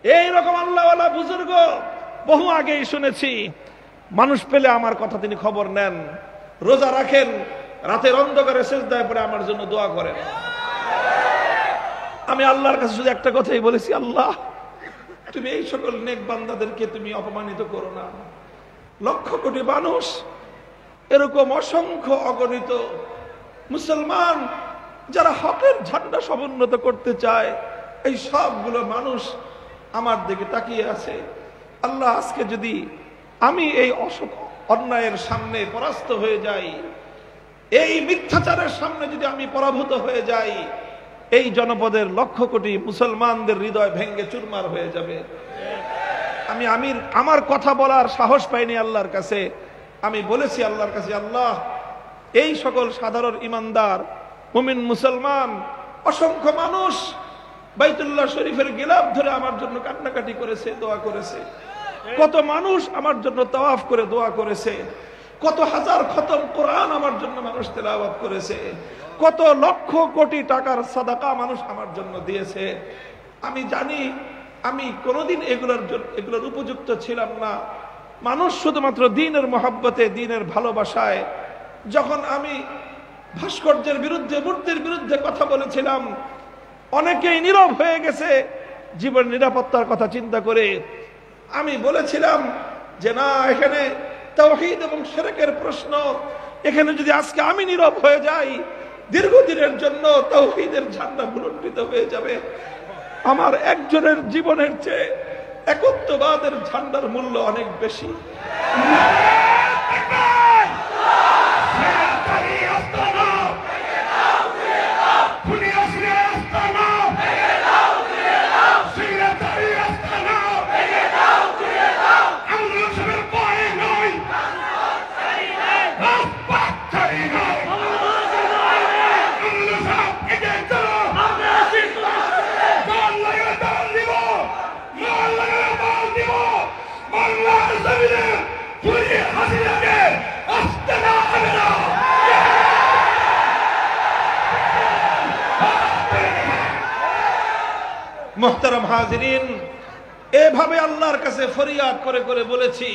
এইরকম আল্লাহওয়ালা বুজুর্গ বহু আগেই শুনেছি, মানুষ পেলে আমার কথা তিনি খবর নেন, রোজা রাখেন, রাতের অন্ধকারে সিজদায় পড়ে আমার জন্য দোয়া করেন। আমি আল্লাহর কাছে শুধু একটা কথাই বলেছি, আল্লাহ, তুমি এই সকল নেক বান্দাদেরকে তুমি অপমানিত করো না। লক্ষ কোটি মানুষ, এরকম অসংখ্য অগণিত মুসলমান যারা হকের ঝান্ডা সমুন্নত করতে চায়, এই সবগুলো মানুষ আমার দিকে তাকিয়ে আছে। আল্লাহ, আজকে যদি আমি এই অন্যায়ের সামনে পরাস্ত হয়ে যাই, এই মিথ্যাচারের সামনে যদি আমি পরাভূত হয়ে যাই, এই জনপদের লক্ষ কোটি মুসলমানদের হৃদয় ভেঙ্গে চুরমার হয়ে যাবে। আমি আমার কথা বলার সাহস পাইনি আল্লাহর কাছে। আমি বলেছি আল্লাহর কাছে, আল্লাহ, এই সকল সাধারণ ইমানদার মুমিন মুসলমান অসংখ্য মানুষ বাইতুল্লাহ শরীফের গিলাফ ধরে আমার জন্য কান্নাকাটি করেছে, দোয়া করেছে। কত মানুষ আমার জন্য তাওয়াফ করে দোয়া করেছে, কত হাজার খতম কোরআন আমার জন্য মানুষ তেলাওয়াত করেছে, কত লক্ষ কোটি টাকার সাদাকা মানুষ আমার জন্য দিয়েছে। আমি জানি আমি কোনোদিন এগুলোর উপযুক্ত ছিলাম না। মানুষ শুধুমাত্র দ্বীনের মহব্বতে, দ্বীনের ভালোবাসায়, যখন আমি ভাস্কর্যের বিরুদ্ধে, মূর্তির বিরুদ্ধে কথা বলেছিলাম, অনেকেই নীরব হয়ে গেছে জীবন নিরাপত্তার কথা চিন্তা করে। আমি বলেছিলাম যে না, এখানে তাওহীদ এবং শিরকের প্রশ্ন, এখানে যদি আজকে আমি নীরব হয়ে যাই, দীর্ঘদিনের জন্য তাওহীদের ঝান্ডা ভুলুণ্ঠিত হয়ে যাবে। আমার একজনের জীবনের চেয়ে একত্ববাদের ঝান্ডার মূল্য অনেক বেশি। মুহতারাম হাজিরিন, এভাবে আল্লাহর কাছে ফরিয়াদ করে করে বলেছি,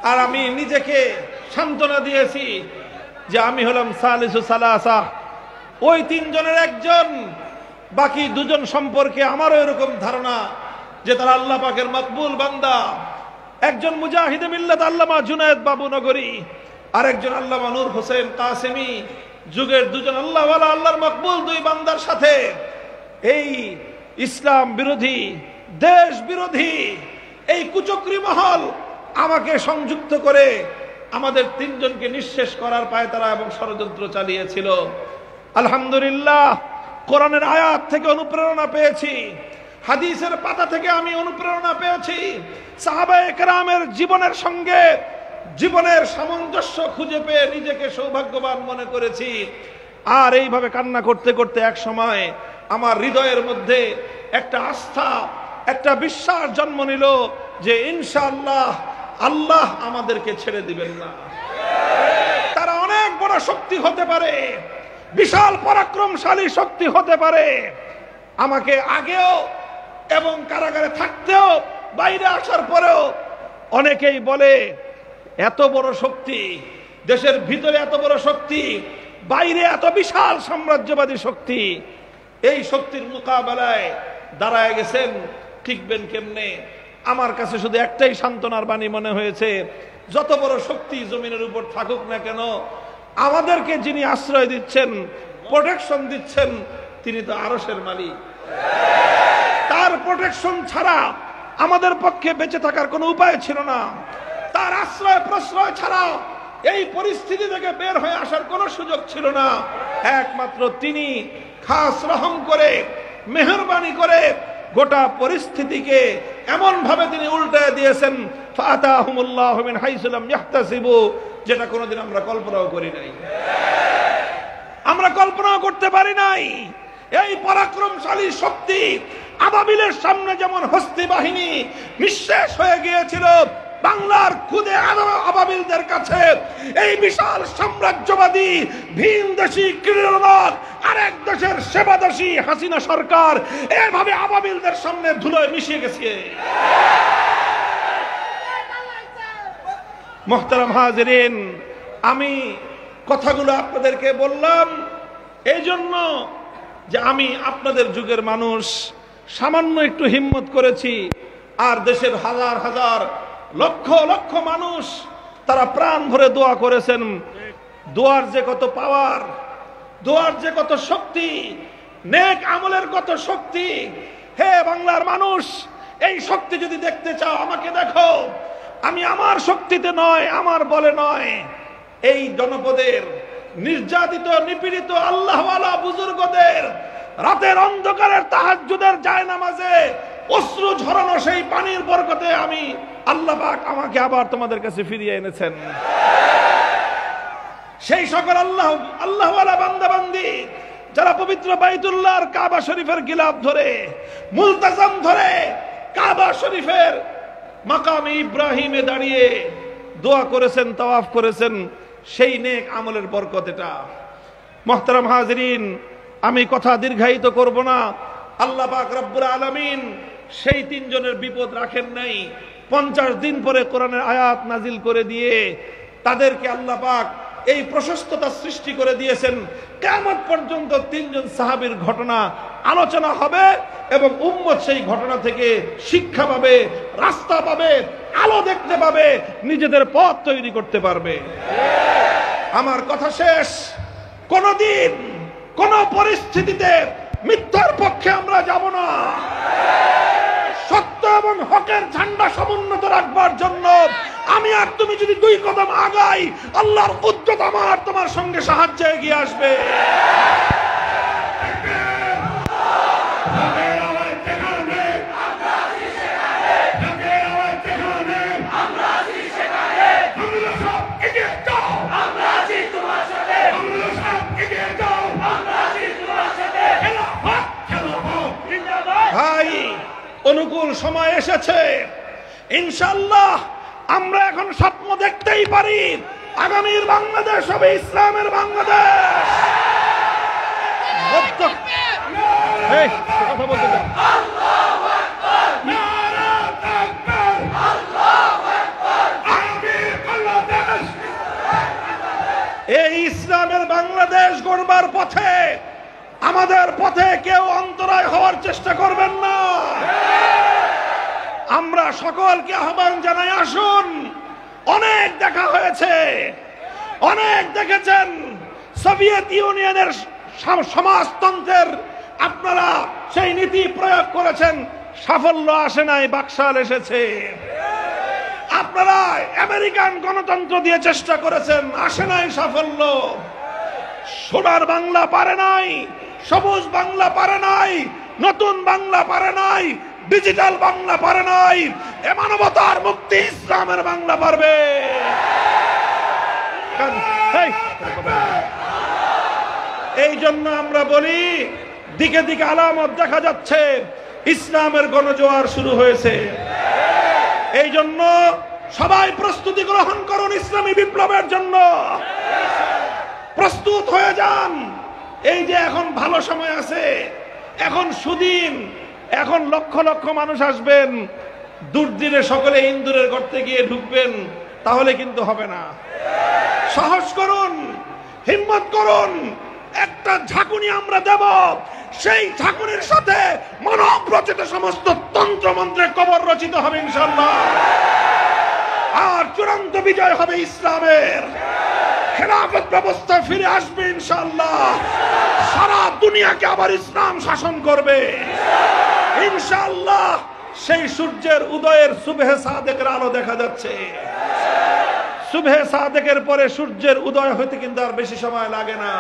আর আমি নিজেকে সান্ত্বনা দিয়েছি যে আমি হলাম সালিসু সালাসা, ওই তিনজনের একজন। বাকি দুজন সম্পর্কে আমারও এরকম ধারণা যে তারা আল্লাহ পাকের মকবুল বান্দা। একজন মুজাহিদে মিল্লাত আল্লামা জুনায়েদ বাবু নগরী, আর একজন আল্লামা নূর হোসেন কাসেমি। যুগের দুজন আল্লাহওয়ালা, আল্লাহর মকবুল দুই বান্দার সাথে এই ইসলাম বিরোধী, দেশ বিরোধী এই কুচক্রী মহল আমাকে সংযুক্ত করে আমাদের তিনজনকে নিঃশেষ করার পায়তারা এবং ষড়যন্ত্র চালিয়েছিল। আলহামদুলিল্লাহ, কোরআনের আয়াত থেকে অনুপ্রেরণা পেয়েছি, হাদিসের পাতা থেকে আমি অনুপ্রেরণা পেয়েছি, সাহাবায়ে কেরামের জীবনের সঙ্গে জীবনের সামঞ্জস্য খুঁজে পেয়ে নিজেকে সৌভাগ্যবান মনে করেছি। আর এইভাবে কান্না করতে করতে এক সময় আমার হৃদয়ের মধ্যে একটা আস্থা, একটা বিশ্বাস জন্ম নিল যে ইনশাআল্লাহ আল্লাহ আমাদেরকে ছেড়ে দিবেন না। তারা অনেক বড় শক্তি হতে পারে, বিশাল পরাক্রমশালী শক্তি হতে পারে। আমাকে আগেও এবং কারাগারে থাকতেও, বাইরে আসার পরেও অনেকেই বলে এত বড় শক্তি, দেশের ভিতরে এত বড় শক্তি, বাইরে এত বিশাল সাম্রাজ্যবাদী শক্তি, এই শক্তির মোকাবেলায় দাঁড়ায় গেছেন, টিকবেন কেমনে? আমার কাছে শুধু একটাই সান্ত্বনার বাণী মনে হয়েছে, যত বড় শক্তি জমিনের উপর থাকুক না কেন, আমাদেরকে যিনি আশ্রয় দিচ্ছেন, প্রোটেকশন দিচ্ছেন, তিনি তো আরশের মালিক। তার প্রোটেকশন ছাড়া আমাদের পক্ষে বেঁচে থাকার কোনো উপায় ছিল না। তার আশ্রয় প্রশ্রয় ছাড়া এই পরিস্থিতি থেকে বের হয়ে আসার কোনো সুযোগ ছিল না। একমাত্র তিনি খাস রহম করে, মেহেরবানি করে গোটা পরিস্থিতিকে এমন ভাবে তিনি উল্টায় দিয়েছেন, ফাতাহুমুল্লাহু মিন হাইসু লাম ইয়াহতাসিবু, যেটা কোনোদিন আমরা কল্পনাও করি নাই, আমরা কল্পনাও করতে পারি নাই। এই পরাক্রমশালী শক্তি আবাবিলের সামনে যেমন হস্তি বাহিনী নিঃশেষ হয়ে গিয়েছিল, বাংলার খুদে আবাবিলদের কাছে এই বিশাল সাম্রাজ্যবাদী ভিনদেশী ক্রীড়নক আরেক দেশের সেবাদাসী হাসিনা সরকার এভাবে আবাবিলদের সামনে ধুলোয় মিশিয়ে গেছে। মুহতারাম হাজিরিন, আমি কথাগুলো আপনাদেরকে বললাম এই জন্য যে আমি আপনাদের যুগের মানুষ, সামান্য একটু হিম্মত করেছি, আর দেশের হাজার হাজার লক্ষ লক্ষ মানুষ তারা প্রাণ ভরে দোয়া করেছেন। দোয়ার যে কত পাওয়ার, দোয়ার যে কত শক্তি, নেক আমলের কত শক্তি। হে বাংলার মানুষ, এই শক্তি যদি দেখতে চাও আমাকে দেখো। আমি আমার শক্তিতে নয়, আমার বলে নয়, এই জনপদের নির্যাতিত নিপীড়িত আল্লাহওয়ালা বুজুর্গদের রাতের অন্ধকারের তাহাজ্জুদের জায়নামাজে অশ্রু ঝরানো সেই পানির বরকতে আমি আল্লাহ পাক আমাকে আবার তোমাদের কাছে ফিরিয়ে এনেছেন। সেই সকল আল্লাহওয়ালা বান্দা বান্দি যারা পবিত্র বাইতুল্লাহর কাবা শরীফের গিলাফ ধরে, মুলতাজাম ধরে কাবা শরীফের মাকামে ইব্রাহিমে দাঁড়িয়ে দোয়া করেছেন, তাওয়াফ করেছেন, সেই নেক আমলের বরকত এটা। মুহতারাম হাজিরিন, আমি কথা দীর্ঘায়িত করব না। আল্লাহ পাক রব্বুল আলামিন সেই তিনজনের বিপদ রাখেন নাই। 50 দিন পরে কোরআনের আয়াত নাজিল করে দিয়ে তাদেরকে আল্লাহ পাক এই প্রশস্ততা সৃষ্টি করে দিয়েছেন। কিয়ামত পর্যন্ত তিনজন সাহাবীর ঘটনা আলোচনা হবে এবং উম্মত সেই ঘটনা থেকে শিক্ষা পাবে, রাস্তা পাবে, আলো দেখতে পাবে, নিজেদের পথ তৈরি করতে পারবে। আমার কথা শেষ। কোনদিন কোন পরিস্থিতিতে মিথ্যার পক্ষে আমরা যাব না। সত্য এবং হকের ঝান্ডা সমুন্নত রাখবার জন্য আমি আর তুমি যদি 2 কদম আগাই, আল্লাহর কুদরত আমার তোমার সঙ্গে সাহায্যে এগিয়ে আসবে। ভাই, অনুকূল সময় এসেছে। ইনশাআল্লাহ আমরা এখন স্বপ্ন দেখতেই পারি আগামীর বাংলাদেশ হবে ইসলামের বাংলাদেশ। এই কথা বলতে দাও। এই ইসলামের বাংলাদেশ গড়বার পথে আমাদের পথে কেউ অন্তরায় হওয়ার চেষ্টা করবেন না। আমরা সকলকে আহ্বান জানাই, আসুন। অনেক দেখা হয়েছে, অনেক দেখেছেন সোভিয়েত ইউনিয়নের সমাজতন্ত্রের আপনারা সেই নীতি প্রয়োগ করেছেন, সাফল্য আসে নাই, বাকশাল এসেছে। আপনারা আমেরিকান গণতন্ত্র দিয়ে চেষ্টা করেছেন, আসে নাই সাফল্য। সোনার বাংলা পারে নাই, সবুজ বাংলা পারে নাই, নতুন বাংলা পারে নাই, ডিজিটাল বাংলা পারে নাই। এ মানবতার মুক্তি ইসলামের বাংলা পারবে। এই জন্য আমরা বলি, দিকে দিকে আলামত দেখা যাচ্ছে ইসলামের গণজোয়ার শুরু হয়েছে। এই জন্য সবাই প্রস্তুতি গ্রহণ করুন ইসলামী বিপ্লবের জন্য। প্রস্তুত হয়ে যান। এই যে এখন ভালো সময় আছে, এখন সুদিন, এখন লক্ষ লক্ষ মানুষ আসবেন, দুর্দিনে সকলে ইন্দুরের গর্তে গিয়ে ঢুকবেন, তাহলে কিন্তু হবে না। সাহস করুন, হিম্মত করুন। একটা ঝাঁকুনি আমরা দেব, সেই ঝাঁকুনির সাথে মানব রচিত সমস্ত তন্ত্র মন্ত্রের কবর রচিত হবে ইনশাআল্লাহ। আর চূড়ান্ত বিজয় হবে ইসলামের। খেলাফত ব্যবস্থা ফিরে আসবে ইনশাআল্লাহ। সারা দুনিয়াকে আবার ইসলাম শাসন করবে ইনশাআল্লাহ। সেই সূর্যের উদয়ের সুবহে সাদেকের আলো দেখা যাচ্ছে। সুবহে সাদেকের পরে সূর্যের উদয় হতে কিন্তু আর বেশি সময় লাগে না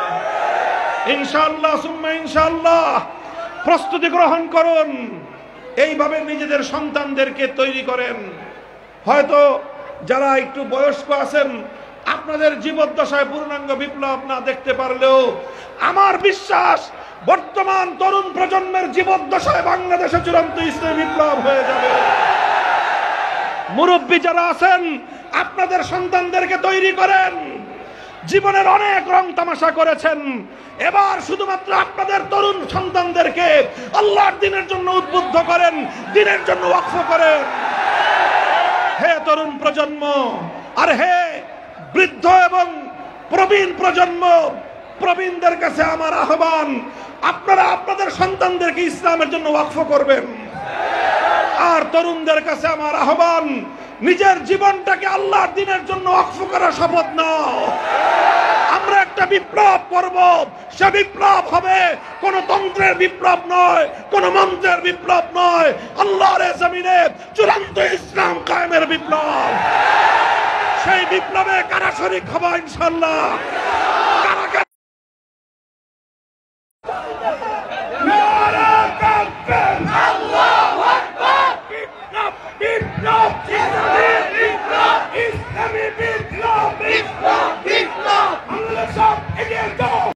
ইনশাআল্লাহ সুম্মা ইনশাআল্লাহ। প্রস্তুতি গ্রহণ করুন, এইভাবে নিজেদের সন্তানদেরকে তৈরি করেন। হয়তো যারা একটু বয়স্ক আছেন, আপনাদের জীবদ্দশায় পূর্ণাঙ্গ বিপ্লব না দেখতে পারলেও আমার বিশ্বাস বর্তমান তরুণ প্রজন্মের জীবদ্দশায় বাংলাদেশে চূড়ান্ত ইসলামী বিপ্লব হয়ে যাবে। মুরব্বী যারা আছেন, আপনাদের সন্তানদেরকে তৈরি করেন। জীবনের অনেক রং তামাশা করেছেন, এবার শুধুমাত্র আপনাদের তরুণ সন্তানদেরকে আল্লাহর দ্বীনের জন্য উদ্বুদ্ধ করেন, দ্বীনের জন্য ওয়াকফ করেন। হে তরুণ প্রজন্ম, আর হে বৃদ্ধ এবং প্রবীণ প্রজন্ম, প্রবীণদের কাছে আমার আহ্বান, আপনারা আপনাদের সন্তানদেরকে ইসলামের জন্য ওয়াকফ করবেন। আর তরুণদের কাছে আমার আহ্বান, নিজের জীবনটাকে আল্লাহর দ্বীনের জন্য ওয়াকফ করার শপথ নাও। আমরা একটা বিপ্লব করব, সে বিপ্লব হবে কোন তন্ত্রের বিপ্লব নয়, কোন মন্ত্রের বিপ্লব নয়, আল্লাহর জমিনে চূড়ান্ত ইসলাম কায়েমের বিপ্লব। সেই বিপ্লবে কারা শরীক হবো ইনশাআল্লাহ।